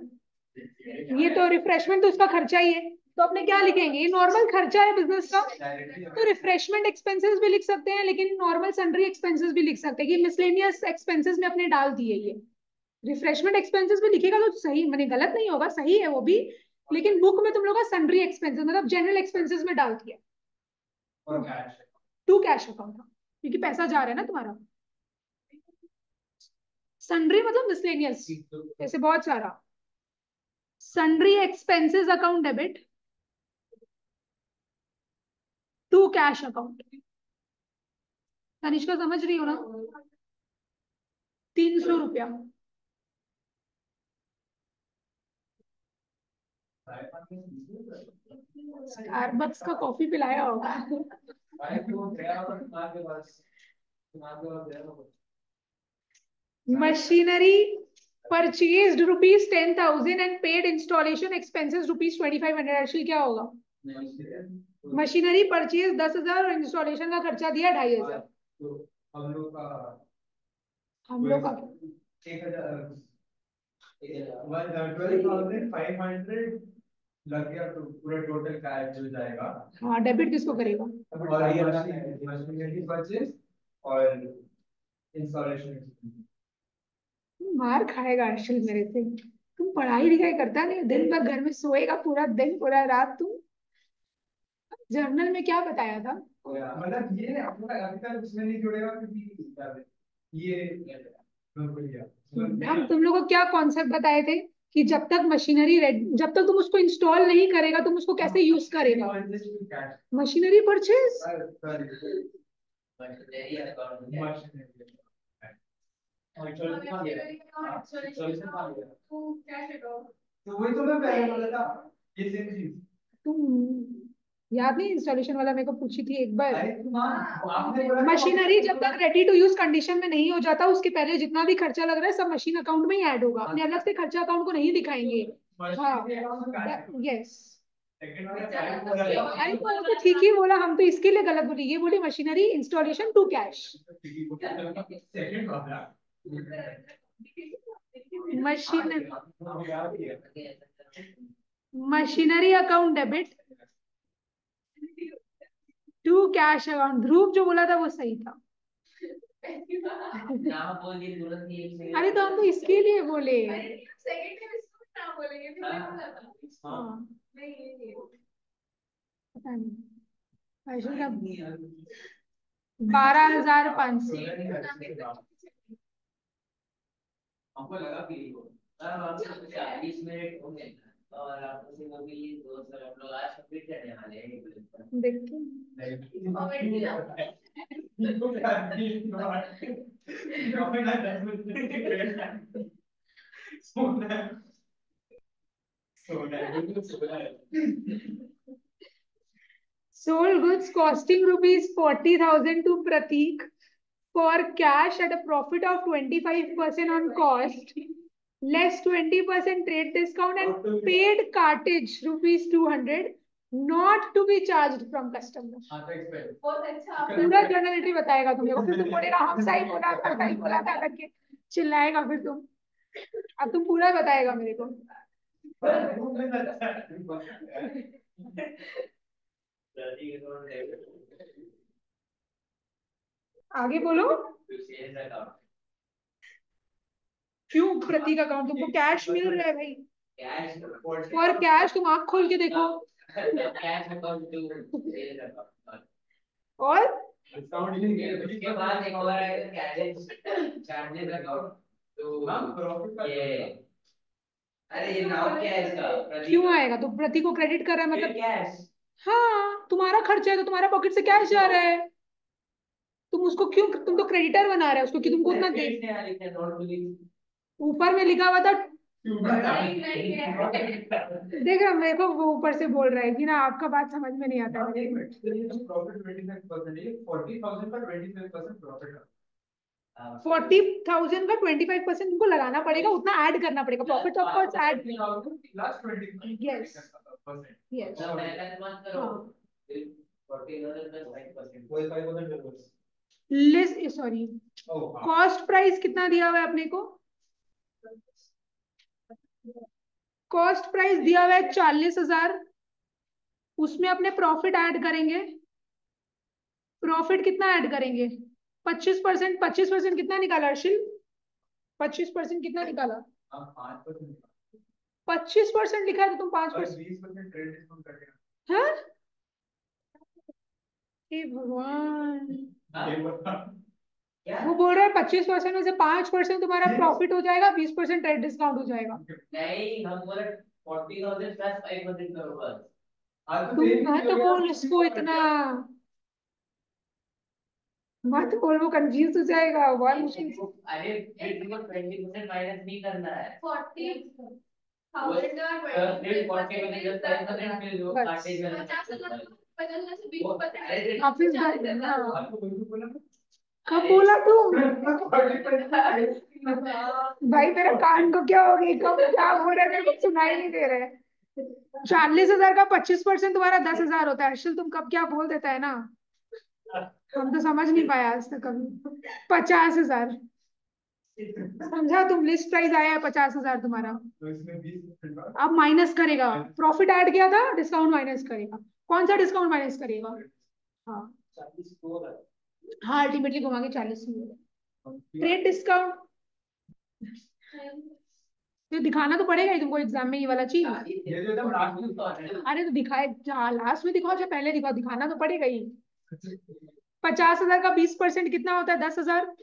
ये तो रिफ्रेशमेंट तो उसका खर्चा ही है, तो अपने क्या लिखेंगे, ये नॉर्मल खर्चा है बिजनेस का, तो रिफ्रेशमेंट एक्सपेंसेस भी लिख सकते हैं, लेकिन नॉर्मल सन्ड्री एक्सपेंसेस भी लिख सकते हैं, कि मिसलेनियस एक्सपेंसेस में अपने डाल दिए ये। रिफ्रेशमेंट एक्सपेंसेस भी लिखेगा तो सही, मैंने गलत नहीं होगा, सही है वो भी, लेकिन बुक में तुम लोग का सन्ड्री एक्सपेंसेस मतलब जनरल एक्सपेंसेस में डाल दिया, टू कैश अकाउंट, क्योंकि पैसा जा रहा है ना तुम्हारा। सन्ड्री मतलब मिसलेनियस, ऐसे बहुत सारा। Sundry expenses account debit to cash account. Tanishka समझ रही हो ना? 300 रुपया। स्टारबक्स का कॉफी पिलाया होगा। Machinery purchased ₹10,000 and paid installation expenses ₹2,500। Actually क्या होगा, मशीनरी परचेज 10,000 और इंस्टॉलेशन का खर्चा दिया 2,500। हम लोग का 12,500 लग गया, तो पूरा टोटल कैश हो जाएगा। हाँ डेबिट किसको करेगा, मशीनरी परचेज और इंस्टॉलेशन। मार खाएगा अर्शल मेरे से, तुम पढ़ाई लिखाई करता नहीं, दिन भर घर में सोएगा पूरा दिन पूरा रात। तुम जर्नल में क्या बताया था, मतलब ये अपना अभी तक उसमें नहीं जुड़ेगा, क्योंकि ये हम तुम लोग को क्या कॉन्सेप्ट बताए थे, कि जब तक मशीनरी जब तक तुम उसको इंस्टॉल नहीं करेगा तुम उसको कैसे यूज करेगा, मशीनरी परचेज। तो वही तो मैं पहले बोला था, तुम याद नहीं, इंस्टॉलेशन वाला मेरे को पूछी थी एक बार। मशीनरी जब तक रेडी टू यूज कंडीशन में नहीं हो जाता, उसके पहले जितना भी खर्चा लग रहा है सब मशीन अकाउंट में ही ऐड होगा, अपने अलग से खर्चा अकाउंट को नहीं दिखाएंगे। हाँ, यस। अरे तो ठीक ही बोला, हम तो इसके लिए गलत बोली, ये बोली machinery installation to cash. Machine machinery account debit to cash account. Dhruv जो बोला था वो सही था। अरे तो हम तो इसके लिए बोले। हाँ, पता नहीं। अर्जुन का 12,500। हमको लगा कि सर 40 मिनट हो गए और आपको से वो भी 200 हम लोग आज कंप्लीट करने वाले हैं। देखते sold goods costing rupees 40,000 to Pratik for cash at a profit of 25% on cost, less 20% trade discount and paid cartage rupees 200, not to be charged from customer. पूरा जर्नलिटी बताएगा तुम लोग, फिर तुम बोलेगा हम सही बोला था करके चिल्लाएगा फिर तुम। अब तुम पूरा बताएगा मेरे को। आगे बोलो। क्यों प्रतीक अकाउंट तुमको कैश मिल रहा है भाई? और कैश तुम आंख खोल के देखो। और उसके बाद एक और आएगा कैश चार्जेस अकाउंट। तो ये अरे ये नाम क्या है इसका? क्यों आएगा? तो प्रतीक को क्रेडिट कर रहा है मतलब कैश। हाँ, तुम्हारा खर्चा है तो तुम्हारा पॉकेट से कैश जा रहा है। तुम उसको क्यों, तुम तो क्रेडिटर बना रहे हो उसको कि तुमको उतना दे। ऊपर में लिखा हुआ था। देख रहा मेरे को वो ऊपर से बोल रहा है कि ना आपका बात समझ में नहीं आता है। 40,000 का 25% तुमको लगाना पड़ेगा, उतना ऐड करना पड़ेगा, profit of course add. Yes yes. List sorry, cost price कितना दिया हुआ है अपने को? कॉस्ट प्राइस दिया हुआ है 40,000, उसमें अपने प्रॉफिट ऐड करेंगे। प्रॉफिट कितना ऐड करेंगे? 25%। 25% कितना निकाला अर्शिल? 25% कितना निकाला? 25% लिखा है तो तुम 5%। हाँ, हे भगवान। वो बोल रहा है 25% में से 5% तुम्हारा प्रॉफिट हो जाएगा, 20% रेट डिस्काउंट हो जाएगा। नहीं हम बोले 40,000 प्लस 5% करोगे। तुम मत बोल इसको इतना, मत बोल, वो कंफ्यूज हो जाएगा बहुत मुश्किल से। अरे फिर तुमको 20% माइनस नहीं करना है। 40,000 ऑफिस कब बोला तुम? भाई मेरा कान को क्या हो गया, कब क्या हो रहा है मेरे को सुनाई नहीं दे रहा है। 40,000 का 25% तुम्हारा 10,000 होता है अर्शिल, तुम कब क्या बोल देता है ना, हम तो समझ नहीं पाया आज तक कभी। 50,000 समझा तुम, लिस्ट प्राइस आया है 50,000 तुम्हारा। अब माइनस करेगा, प्रॉफिट ऐड किया था, डिस्काउंट माइनस करेगा। कौन सा डिस्काउंट माइनस करेगा? हाँ हाँ, अल्टीमेटली घुमा के 40 मिलेगा। ट्रेड डिस्काउंट तो दिखाना तो पड़ेगा ही तुमको एग्जाम में, ये वाला चीज। अरे तो दिखाए, लास्ट में दिखाओ चाहे पहले दिखाओ, दिखाना तो पड़ेगा ही। 50,000 का 20% कितना होता है? 10,000।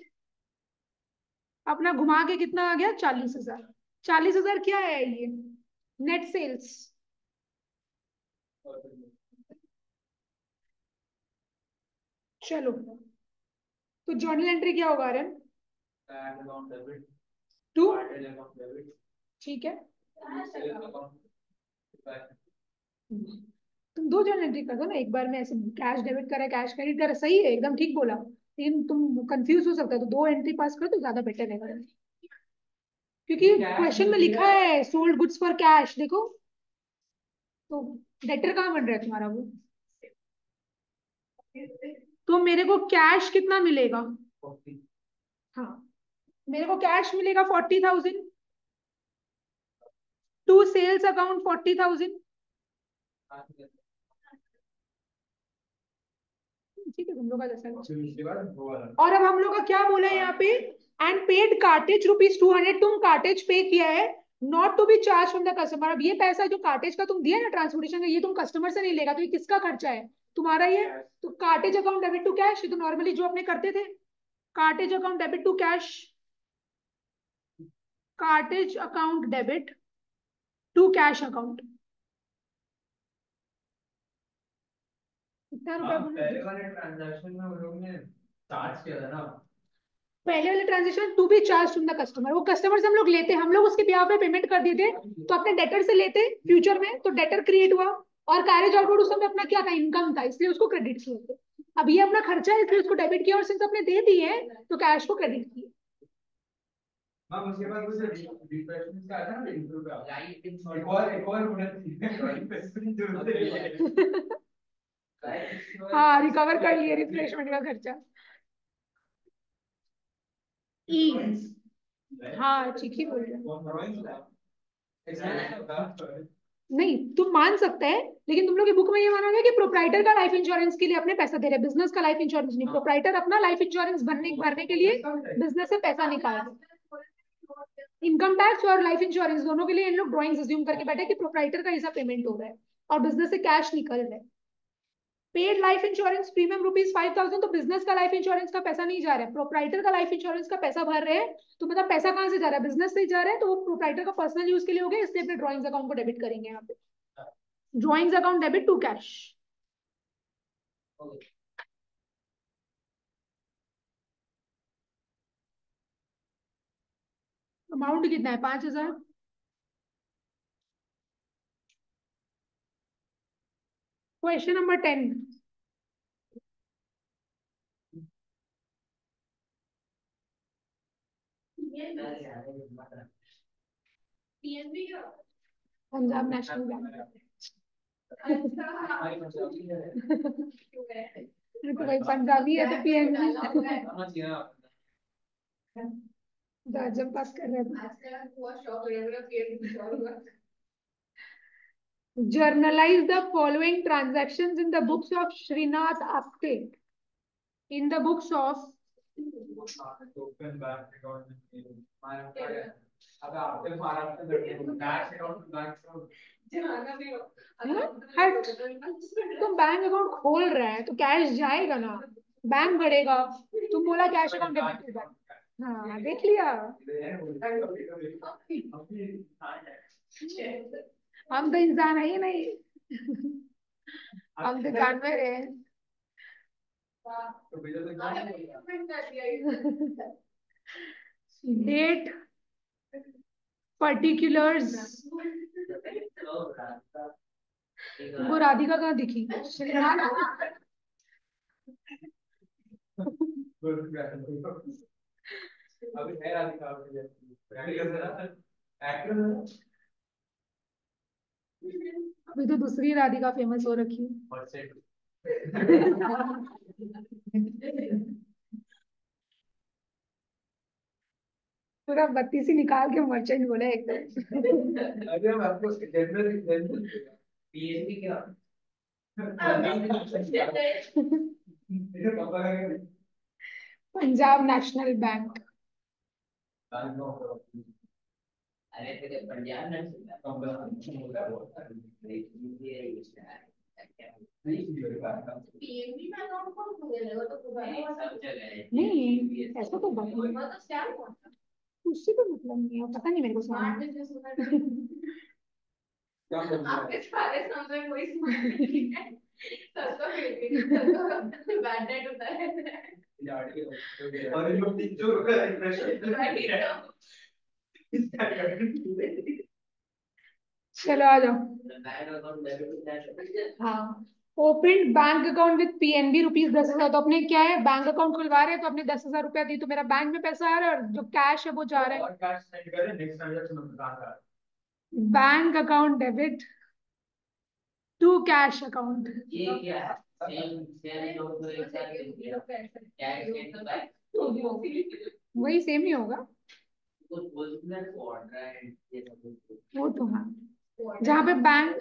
अपना घुमा के कितना आ गया? 40,000। 40,000 क्या है ये? Net sales. चलो, तो जर्नल एंट्री क्या होगा आर्यन? टू, ठीक है। तुम दो जन एंट्री कर दो ना एक बार में, ऐसे कैश डेबिट करा कैश क्रेडिट करा, सही है एकदम ठीक बोला, लेकिन तुम कंफ्यूज हो सकता है, तो दो एंट्री पास करो तो ज्यादा बेटर रहेगा, क्योंकि क्वेश्चन में लिखा है सोल्ड गुड्स फॉर कैश, देखो तो डेटर कहाँ बन रहा है तुम्हारा वो, तो मेरे को कैश कितना मिलेगा, हाँ मेरे को कैश मिलेगा 40,000, टू सेल्स अकाउंट 40,000, ठीक है तुम लोग का जैसा। और अब हम लोग का क्या बोला है यहाँ पे, एंड पेड कार्टेज ₹200, तुम कार्टेज पे किया है, not to be charge from the customer. अब ये पैसा जो कार्टेज का तुम दिया ना ट्रांसपोर्टेशन का, ये तुम कस्टमर से नहीं लेगा, तो ये किसका खर्चा है, तुम्हारा ये। तो cartage account debit to cash, ये तो नॉर्मली जो अपने करते थे, cartage account debit to cash, cartage account debit to cash account, कितना रुपया पहले वाले ट्रांजैक्शन में उन लोगों ने चार्ज किया था ना। पहले वाले transaction to be charge to the customer, वो कस्टमर से हम लोग लेते, हम लोग उसके बिहाफ पे पेमेंट कर देते, तो अपने डेटर से लेते फ्यूचर में, तो डेटर क्रिएट हुआ, और कैरेज आउटवर्ड उस समय अपना क्या था, इनकम था, इसलिए उसको क्रेडिट किए थे। अब ये अपना खर्चा है इसलिए उसको डेबिट किया, और सिंस अपने दे दिए तो कैश को क्रेडिट किए। मैम उसके बाद मुझे रिफ्रेशमेंट का आता है ना इंप्रूव का लाइट एक और होना चाहिए रिफ्रेशमेंट जो हाँ रिकवर कर लिए रिफ्रेशमेंट का खर्चा। ई, हाँ ठीक ही बोल रहे हो, नहीं तुम मान सकते हैं, लेकिन तुम लोग की बुक में ये माना गया कि प्रोप्राइटर का लाइफ इंश्योरेंस के लिए अपने पैसा दे रहे, बिजनेस का लाइफ इंश्योरेंस नहीं, प्रोप्राइटर अपना लाइफ इंश्योरेंस भरने के लिए बिजनेस से पैसा निकाल रहे। इनकम टैक्स और लाइफ इंश्योरेंस दोनों के लिए इन लोग ड्राइंग्स अज्यूम करके बैठे कि प्रोप्राइटर का हिस्सा पेमेंट हो रहा है और बिजनेस से कैश निकल रहा है। पेड लाइफ इंश्योरेंस प्रीमियम ₹5,000, तो बिजनेस का लाइफ इंश्योरेंस का पैसा नहीं जा रहा है, प्रोप्राइटर का लाइफ इंश्योरेंस का पैसा भर रहे हैं, तो मतलब पैसा कहाँ से जा रहा है, बिजनेस से ही जा रहा है, तो वो प्रोप्राइटर का पर्सनल यूज के लिए हो गया, इसलिए अपने ड्राइंग्स अकाउंट को डेबिट करेंगे यहाँ पे, drawings account debit to cash. Amount कितना है, 5,000। Question number 10, Punjab National Bank. तो भाई पंजाबी है तो पीएनबी, जब पास कर रहे थे। Journalize the following transactions in the books of Srinath Apte. In the books of open bank account अब आपके महाराष्ट्र में कैश अकाउंट हट, तुम बैंक अकाउंट खोल रहे हैं तो कैश जाएगा ना, बैंक बढ़ेगा, तुम बोला कैश अकाउंट डेबिट होगा, हाँ देख लिया, हम तो इंसान है ही नहीं, हम तो जानवर है। डेट पर्टिकुलर्स, तुमको राधिका कहाँ दिखी, अभी है राधिका एक्टर अभी तो दूसरी राधिका फेमस हो रखी है। पूरा बत्ती सी निकाल के मर्चेंट बोला एकदम। अरे हम आपको जनरल पीएचडी क्या पंजाब नेशनल बैंक। अरे तेरे पंजाब नहीं ऐसा तो बात नहीं, उससे तो मतलब नहीं है, पता नहीं मेरे को समझ। आपके सारे समझ कोई समझ नहीं है सबका बैड नाइट होता है और ये लोग तीन जो इंप्रेशन चलो आ जाओ। हाँ, open bank account with PNB ₹10,000। तो अपने क्या है, बैंक अकाउंट खुलवा रहे हैं तो अपने 10,000 रुपया दी, तो मेरा बैंक में पैसा आ रहा है और जो कैश है वो जा रहा है। Bank account debit to cash account. ये क्या है? सेम सेम जो तो एक साथ लिख दिया। कैश एंड बैंक वही सेम ही होगा। तो बोलते हैं क्वाड्रेंट ये सब वो तो हाँ, जहाँ पे bank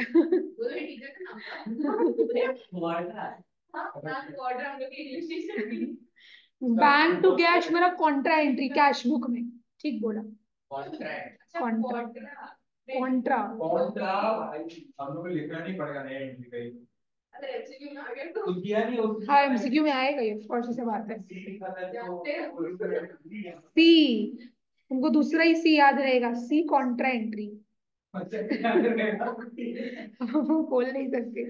quadrant bank to cash मेरा कॉन्ट्रा एंट्री कैश बुक में। ठीक बोला। कॉन्ट्रैक्ट कॉन्ट्रा कॉन्ट्रा कॉन्ट्रा भाई हम लोग को लिखना नहीं पड़ेगा नया एंट्री कहीं तो किया नहीं उसने। हाँ, एमसीक्यू में आएगा ये, कौन सी बात है। सी, तुमको दूसरा ही सी याद रहेगा, सी कॉन्ट्रा एंट्री। वो बोल नहीं सकते।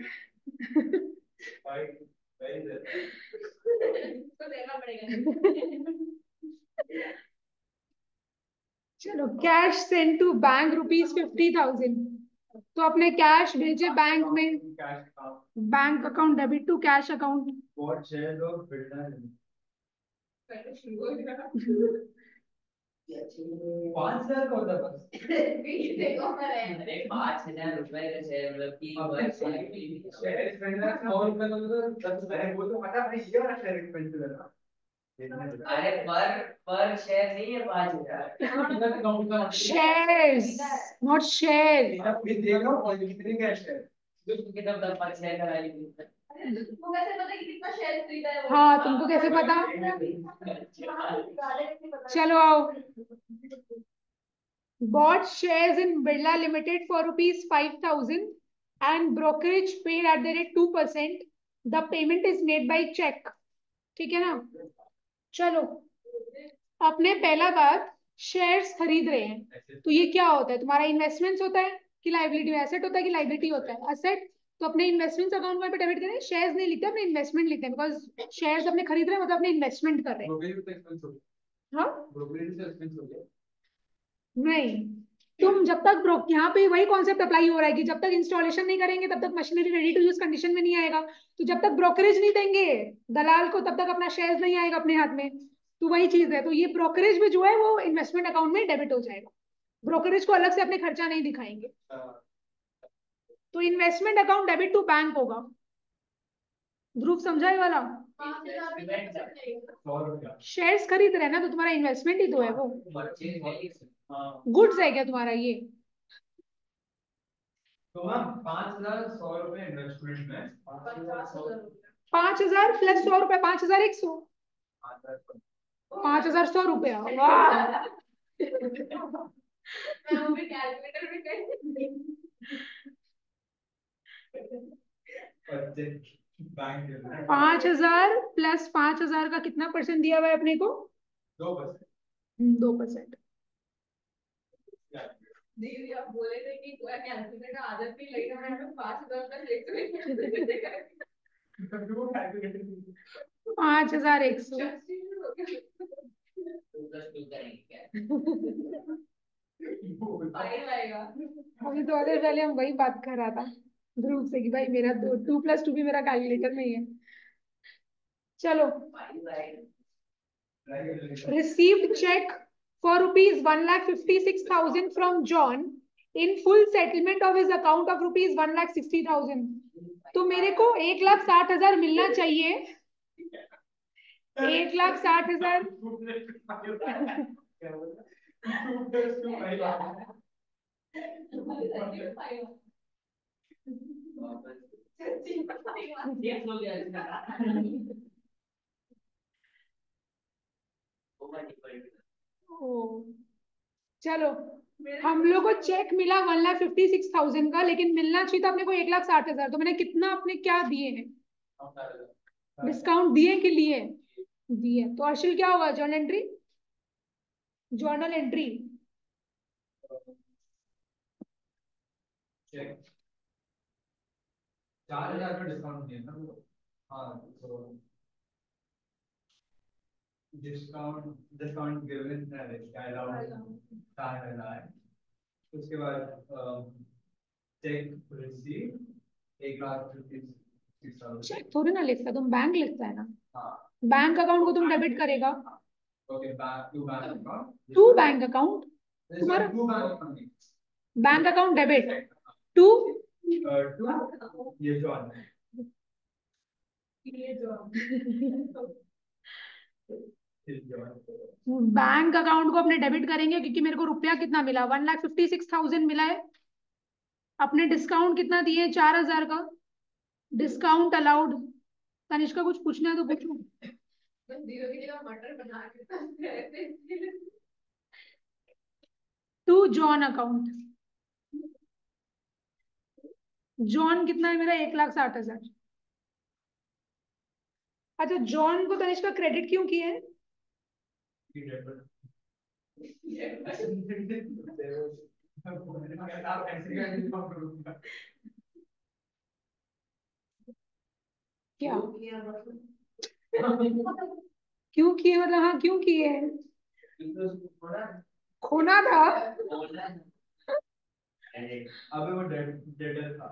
चलो, कैश सेंड टू बैंक ₹50,000। तो अपने कैश भेजे बैंक में, bank account debit to cash account. 5,000 का होता बस। अरे 5,000 रुपए का शेयर मतलब कि शेयर एक्सपेंडिचर और मैं तो 10,000 बोल तो पता नहीं ये वाला शेयर एक्सपेंडिचर है। अरे पर शेयर नहीं है 5,000 शेयर्स, नॉट शेयर। आप भी देख लो और कितने का शेयर तो कितना बता 5,000 का वैल्यू तुमको कैसे पता कि कितना शेयर खरीदा है? हाँ, तुमको कैसे पता? चलो आओ। Bought shares in Birla Limited for ₹5,000 and brokerage paid at the rate 2%. The payment is made by check. ठीक है ना? चलो, अपने पहला बात, शेयर्स खरीद रहे हैं तो ये क्या होता है, तुम्हारा इन्वेस्टमेंट्स होता है कि लाइबिलिटी, एसेट होता है कि लाइबिलिटी होता है? एसेट। तो अपने इन्वेस्टमेंट्स अकाउंट में पे डेबिट करें, शेयर्स नहीं लिखते, अपने इन्वेस्टमेंट लिखते हैं, बिकॉज शेयर्स अपने खरीद रहे हैं मतलब अपने इन्वेस्टमेंट कर रहे हैं। हाँ, नहीं, तुम जब तक यहाँ पे वही कॉन्सेप्ट अप्लाई हो रहा है कि जब तक इंस्टॉलेशन नहीं करेंगे तब तक machinery ready to use condition में नहीं आएगा। तो जब तक ब्रोकरेज नहीं देंगे दलाल को तब तक अपना शेयर नहीं आएगा अपने हाथ में। तो वही चीज है, तो ये ब्रोकरेज में जो है वो इन्वेस्टमेंट अकाउंट में डेबिट हो जाएगा। ब्रोकरेज को अलग से अपने खर्चा नहीं दिखाएंगे। तो investment account debit to bank होगा। ध्रुव समझा ये वाला? शेयर्स खरीद रहे हैं ना, तो तुम्हारा इन्वेस्टमेंट ही तो है वो। गुड्स है क्या तुम्हारा ये? तो हम 5,100 रुपए इन्वेस्टमेंट में 5,000 प्लस 100 रुपए, 5,100। 5,100 रुपया, वाह। मैं वो भी कैलकुलेटर में कर 5,000 प्लस 5,000 का कितना परसेंट दिया हुआ है अपने को? 2%। 2%। दीदी आप बोले थे कि कैलकुलेटर का आदत नहीं लगी, मैंने 5,000 प्लस 5,100। अभी तो अगर पहले हम वही बात कर रहा था ध्रुव से कि भाई मेरा 2 + 2 भी मेरा कैलकुलेटर में ही है। चलो, received check for ₹1,56,000 from John in full settlement of his account of ₹1,60,000। तो मेरे को 1,60,000 मिलना चाहिए। 1,60,000 ओ, चलो, हम लोग को चेक मिला 1,56,000 का, लेकिन मिलना चाहिए था अपने को 1,60,000। तो मैंने कितना अपने क्या दिए हैं, डिस्काउंट दिए कि लिए? दिए। तो अर्शिल क्या होगा जर्नल एंट्री? जर्नल एंट्री 4,000 का डिस्काउंट दिया ना वो। हाँ तो डिस्काउंट डिस्काउंट गिवन है अलाउड 4,000। उसके बाद चेक रिसीव 1,56,000। चेक थोड़ी ना लिखता, तुम बैंक लिखता है ना। हाँ। बैंक अकाउंट को तुम डेबिट करेगा। Okay, to bank account. To bank account तुम्हारा to bank account. Bank account debit to to ये जॉन है। बैंक अकाउंट को अपने डेबिट करेंगे क्योंकि मेरे को रुपया कितना मिला, 1,56,000 मिला है। अपने डिस्काउंट कितना दिए, 4,000 का डिस्काउंट अलाउड। तनिष्का कुछ पूछना है तो पूछो। टू जॉन अकाउंट, जॉन कितना है मेरा, 1,60,000। अच्छा, जॉन को तनिष्का क्रेडिट क्यों किए है? क्या क्यों किए, मतलब हाँ क्यों किए हैं? खोना था। अबे वो डेटर था।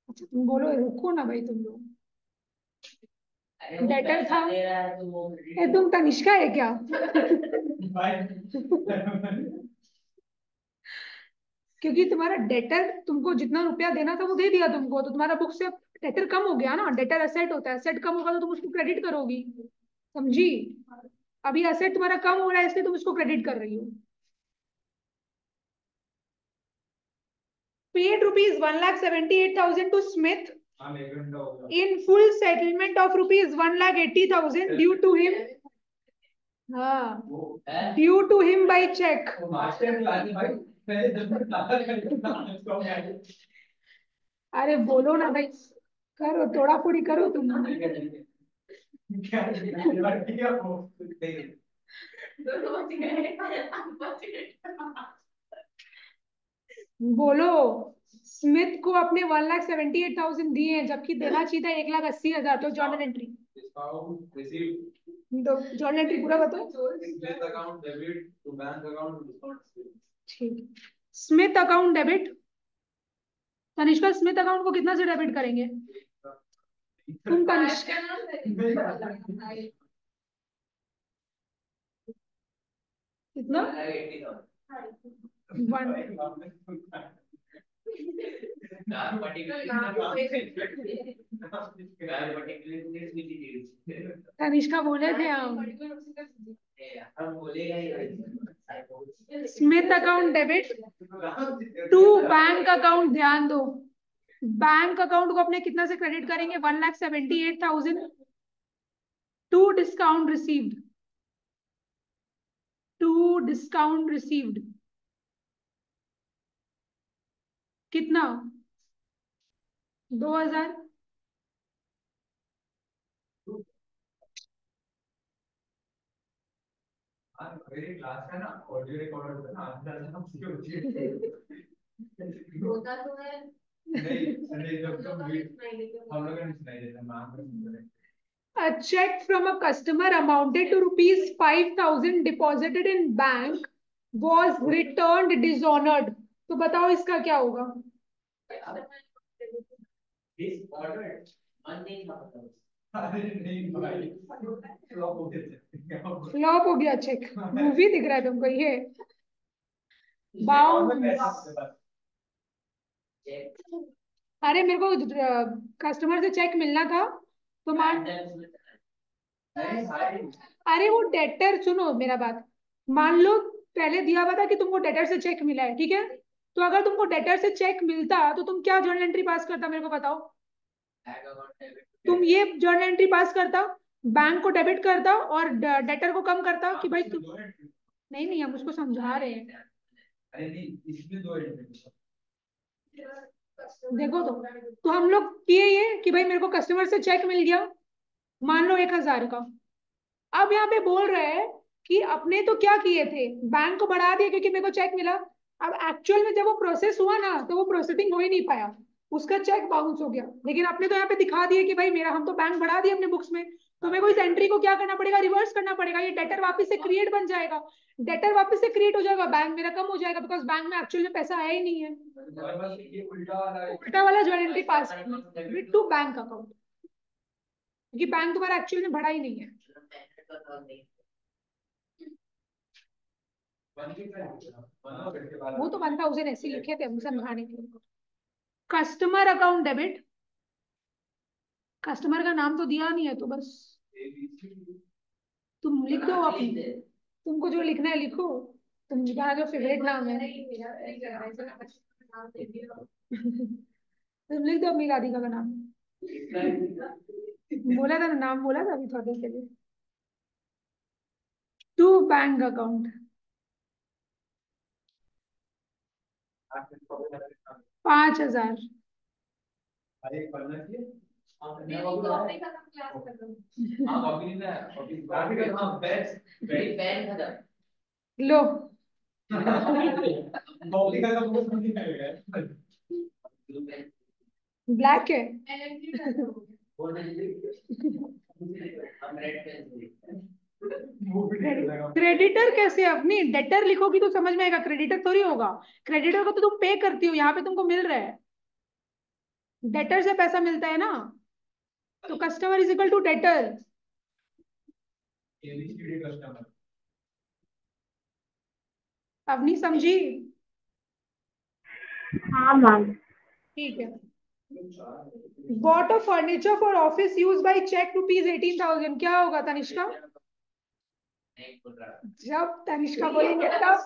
अच्छा तुम बोलो, रुको ना भाई तुम लोग। डेटर था। ए, तुम तनिष्का है क्या? क्योंकि तुम्हारा डेटर, तुमको जितना रुपया देना था वो दे दिया तुमको, तो तुम्हारा बुक से डेटर कम हो गया ना। डेटर असेट होता है, असेट कम होगा तो तुम उसको क्रेडिट करोगी, समझी? अभी असेट तुम्हारा कम हो रहा है इसलिए तुम उसको क्रेडिट कर रही हो। Paid rupees 1,78,000 to Smith in full settlement of rupees 1,80,000 due to him. हाँ, due to him by check. अरे बोलो ना भाई, करो थोड़ा थोड़ी करो तुम। बोलो। स्मिथ को अपने 1,78,000 दिए हैं, जबकि देना चाहिए था 1,80,000। तो जर्नल एंट्री, जर्नल एंट्री पूरा बताओ। ठीक, Smith account debit. Tanishka, Smith account को कितना से डेबिट करेंगे तुम? तनिष्का कितना? 1। तनिष्का बोले थे हम। Smith account debit to bank account, ध्यान दो। बैंक अकाउंट को अपने कितना से क्रेडिट करेंगे, 1,78,000 to discount received, to discount received कितना, 2,000। मेरी क्लास का ना ऑडियो रिकॉर्ड होता है ना, होता तो है। नहीं, जब हम लोग नहीं सुनाई देता, मैम को सुन रहे। A check from a customer amounted to rupees 5,000 deposited in bank was returned dishonored. तो बताओ इसका क्या होगा? फ्लॉप हो गया चेक। मूवी दिख रहा है तुमको ये? अरे मेरे को कस्टमर से चेक मिलना था तो मान, अरे वो डेटर, सुनो मेरा बात। मान लो पहले दिया हुआ था कि तुमको डेटर से चेक मिला है, ठीक है? तो अगर तुमको डेटर से चेक मिलता तो तुम क्या जर्नल एंट्री पास करता, मेरे को बताओ। तुम ये जर्नल एंट्री पास करता, बैंक को डेबिट करता और डेटर को कम करता कि भाई तुम, नहीं नहीं हम उसको समझा रहे हैं। अरे नहीं, इसमें दो एंट्री। देखो तो हम लोग किए ये कि भाई मेरे को कस्टमर से चेक मिल गया, मान लो 1,000 का। अब यहाँ पे बोल रहे हैं कि अपने तो क्या किए थे, बैंक को बढ़ा दिया क्योंकि मेरे को चेक मिला। अब एक्चुअल में जब वो प्रोसेस हुआ ना तो वो प्रोसेसिंग हो ही नहीं पाया, उसका चेक बाउंस हो गया। लेकिन अपने तो यहाँ पे दिखा दिए कि भाई मेरा, हम तो बैंक बढ़ा दिए अपने बुक्स में, तो मेरे को इस एंट्री को क्या करना पड़ेगा, रिवर्स करना पड़ेगा, ये डेटर वापस से क्रिएट बन जाएगा, डेटर वापस से क्रिएट हो जाएगा, बैंक मेरा कम हो जाएगा, बिकॉज बैंक में एक्चुअल में पैसा आया ही नहीं है। उल्टा वाला जो entry pass with two bank account, क्योंकि बैंक तुम्हारा एक्चुअल में भरा ही नहीं है। वो तो 1000 ऐसे लिखे थे हम समझाने के लिए। कस्टमर अकाउंट डेबिट, कस्टमर का नाम तो दिया नहीं है तो बस तुम लिख दो अपनी, तुमको जो लिखना है लिखो, तुम्हारा जो फेवरेट नाम है तुम लिख दो अपनी राधिका का नाम। बोला था ना, नाम बोला था अभी थोड़ी देर पहले। To bank account 5000। लो ब्लैक है। क्रेडिटर कैसे, अपनी डेटर लिखोगी तो समझ में आएगा, क्रेडिटर थोड़ी होगा। क्रेडिटर को तो तुम पे करती हो, यहाँ पे तुमको मिल रहा है, डेटर से पैसा मिलता है ना, तो customer is equal to debtor. अब नहीं समझी? हाँ मैम। ठीक है। Bought a furniture for office use by cheque ₹18,000, क्या होगा तनिष्का? जब तनिष्का बोलेंगे तब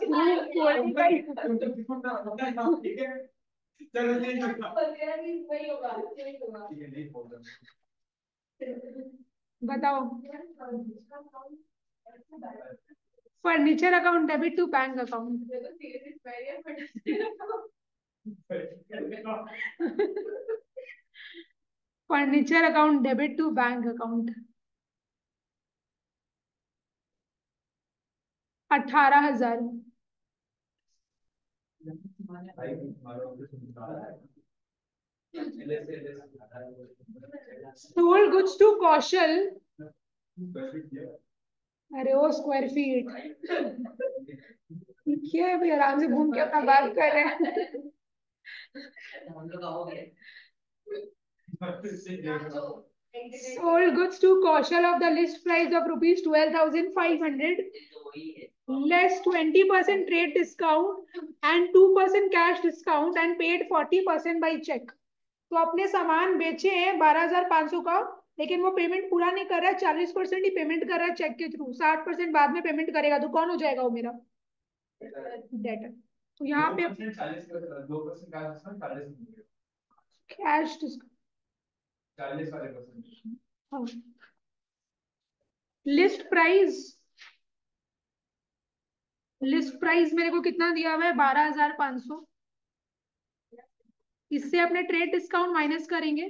बताओ। Furniture account debit to bank account. Furniture account debit to bank account 18,000। Sold goods to Kaushal, अरे वो स्क्वायर फीट क्या है भाई, आराम से घूम के अपना बात कर रहे हैं। Sold goods to Kaushal of the list price of ₹12,500 less 20% trade discount and 2% cash discount and paid 40% by check। तो अपने सामान बेचे हैं 12,500 का, लेकिन वो पेमेंट पूरा नहीं कर रहा है, 40% ही पेमेंट कर रहा है चेक के थ्रू, 60% बाद में पेमेंट करेगा, तो कौन हो जाएगा वो मेरा डेटर। तो यहाँ पे cash discount, list price, list price मेरे को कितना दिया हुआ है 12,500, इससे अपने ट्रेड डिस्काउंट माइनस करेंगे,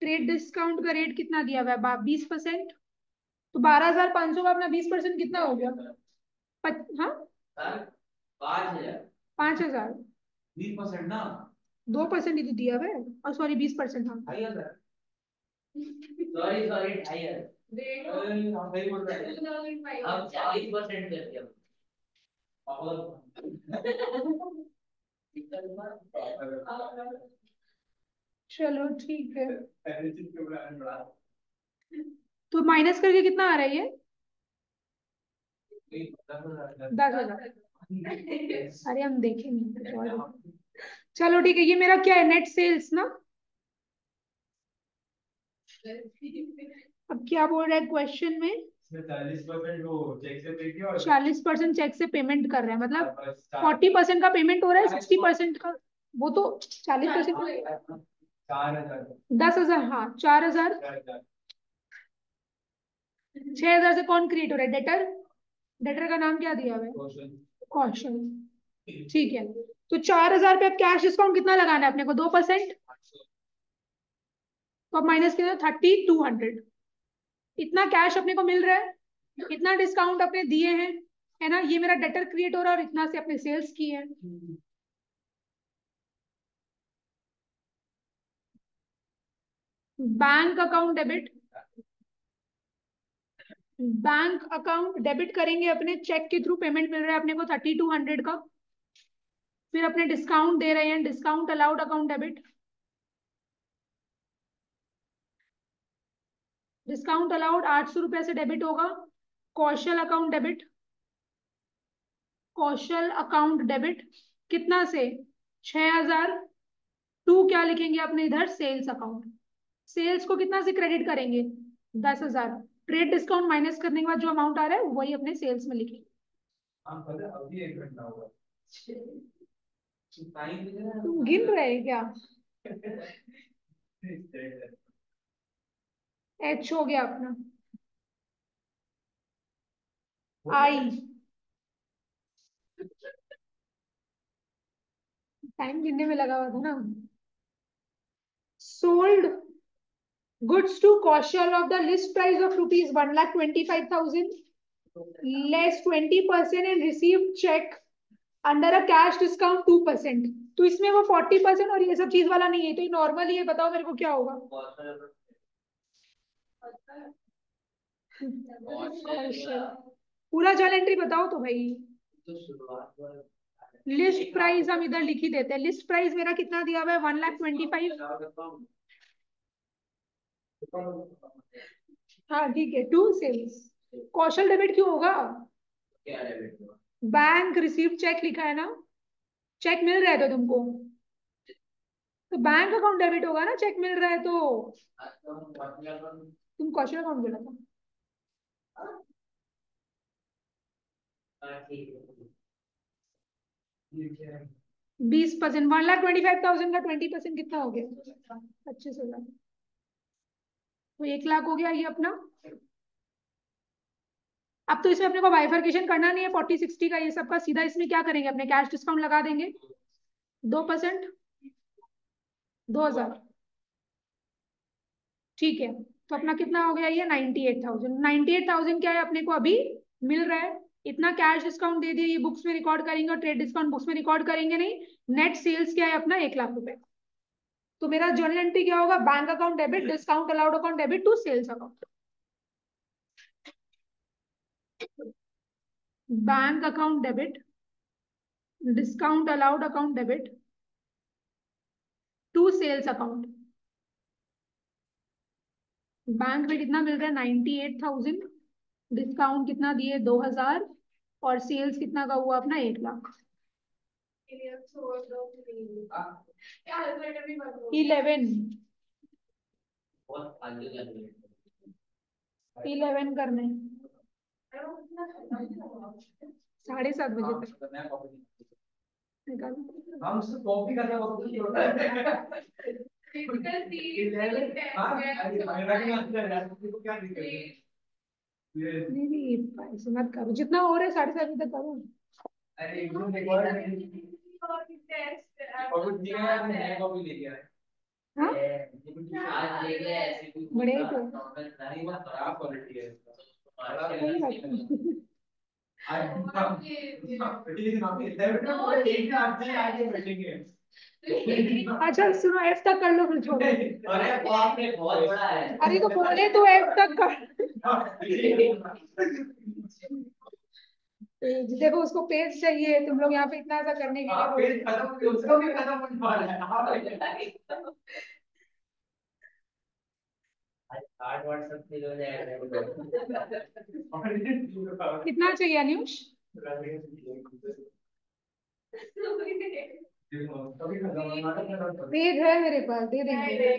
ट्रेड डिस्काउंट का रेट कितना दिया हुआ है 20%, तो 12,500 का अपना 20% कितना हो गया? हाँ 5,000। 20% ना, 2% ही तो दिया हुआ है, और सॉरी 20%, हाँ सॉरी सॉरी 2,500 चलो ठीक है, तो माइनस करके कितना आ रहा है ये 10,000। अरे हम देखेंगे, चलो ठीक है, ये मेरा क्या है नेट सेल्स ना। अब क्या बोल रहा है क्वेश्चन में, 40% चेक से पेमेंट कर रहे हैं, मतलब 40% का पेमेंट हो रहा है, 60% का, वो तो 40%, 10,000, हाँ 4,000, 6,000 से कौन क्रिएट हो रहा है, डेटर, डेटर का नाम क्या दिया हुआ है कौशल, ठीक है। तो 4,000 पे अब कैश डिस्काउंट कितना लगाना है अपने को 2%, तो अब माइनस कितना 3,200, इतना कैश अपने को मिल रहा है, इतना डिस्काउंट अपने दिए हैं, है ना, ये मेरा डेटर क्रिएट हो रहा है, और इतना से अपने सेल्स की है। Bank account debit bank account debit करेंगे अपने, चेक के थ्रू पेमेंट मिल रहा है अपने को 3200 का। फिर अपने डिस्काउंट दे रहे हैं, discount allowed account debit, discount allowed 800 रुपए से डेबिट होगा। कौशल अकाउंट डेबिट, कौशल अकाउंट डेबिट कितना से 6000। टू क्या लिखेंगे अपने इधर, सेल्स अकाउंट, सेल्स को कितना से क्रेडिट करेंगे 10,000। ट्रेड डिस्काउंट माइनस करने के बाद जो अमाउंट आ रहा है वही अपने सेल्स में लिखेंगे। अभी 1 घंटा हुआ। तुम गिन रहे क्या? एच हो गया अपना, आई टाइम गिनने में लगा हुआ था ना। Sold goods to Kaushal of the list price of rupees 1,25,000 less 20% and receive cheque under a cash discount 2%। तो इसमें वो 40% और ये सब चीज वाला नहीं है, तो ये नॉर्मली है, बताओ मेरे को क्या होगा। कौशल पूरा जर्नल एंट्री बताओ तो भाई। लिस्ट प्राइस हम इधर लिख ही देते हैं। लिस्ट प्राइस मेरा कितना दिया हुआ है 1,25,000। हाँ ठीक है, टू सेल्स। कौशल डेबिट क्यों होगा, बैंक रिसीव चेक लिखा है ना, चेक मिल रहा है तो तुमको, तो बैंक अकाउंट डेबिट होगा ना, चेक मिल रहा है तो। तुम कौशल अकाउंट बोला था। 20%, 1,25,000 का 20% कितना हो गया 25,000, तो 1 लाख हो गया ये अपना। अब तो इसमें अपने को बाइफर्केशन करना नहीं है 40-60 का ये सब का, सीधा इसमें क्या करेंगे अपने कैश डिस्काउंट लगा देंगे 2%, 2,000। ठीक है, तो अपना कितना हो गया ये 98,000। 98,000 क्या है अपने को अभी मिल रहा है, इतना कैश डिस्काउंट दे दिया, ये बुक्स में रिकॉर्ड करेंगे और ट्रेड डिस्काउंट बुक्स में रिकॉर्ड करेंगे नहीं। नेट सेल्स क्या है अपना 1 लाख रुपए। तो मेरा जर्नल एंट्री क्या होगा, bank account debit, discount allowed account debit to sales account. Bank account debit, discount allowed account debit to sales account. Bank में कितना मिल रहा है 98,000, डिस्काउंट कितना दिए 2,000 और सेल्स कितना का हुआ अपना 1 लाख। 11 करने 7:30 तक निकालो। हम उससे कॉपी करना होता है। नहीं नहीं ऐसे मत करो, जितना हो रहा है 7:30 तक करो। अरे एकदम रिकॉर्ड और कुछ दिया है मैंने कॉपी ले लिया है। हाँ आज ले गए ऐसे कुछ बड़े तो नहीं बहुत खराब क्वालिटी है कोई बात नहीं। आज एक आगे बैठेंगे। अच्छा सुनो, एफ तक कर लो फिर छोड़ो। अरे बाप रे बहुत बड़ा है। अरे तो बोले तो एफ तक कर। पेज देखो, उसको पेज चाहिए, तुम लोग यहाँ पे इतना ऐसा करने के लिए पेज खत्म, उसको भी खत्म होने वाला है। आज व्हाट्सएप पे हो जाएगा। कितना चाहिए अनुष? पेज है मेरे पास, दे देंगे।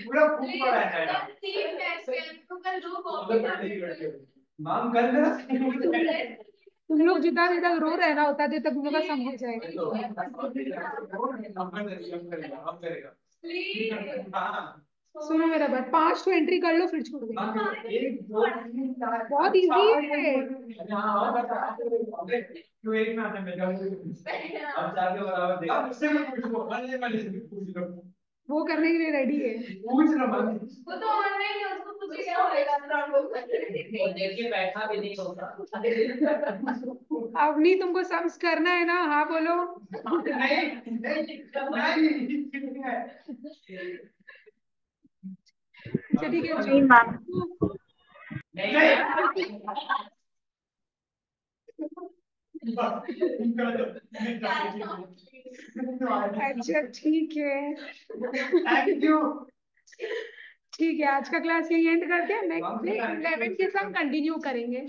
पूरा फूल पड़ा है नाम कर लेना। तुम लोग जितना देर तक रो रहे ना उतना देर तक तुम लोग का समझ जाएगा। सुनो मेरा बात, 5 तो एंट्री कर लो फिर छोड़ देंगे। बहुत इजी है। वो करने के लिए रेडी है। पूछ रहा वो तो ऑनलाइन है, उसको पूछे क्या होगा, देख के बैठा भी नहीं होता। अब नहीं तुमको सम्स करना है ना, हाँ बोलो। चलिए नहीं मैम। अच्छा ठीक है। Thank you. ठीक है, आज का क्लास यही एंड करते हैं, नेक्स्ट डे 11 के साथ कंटिन्यू करेंगे।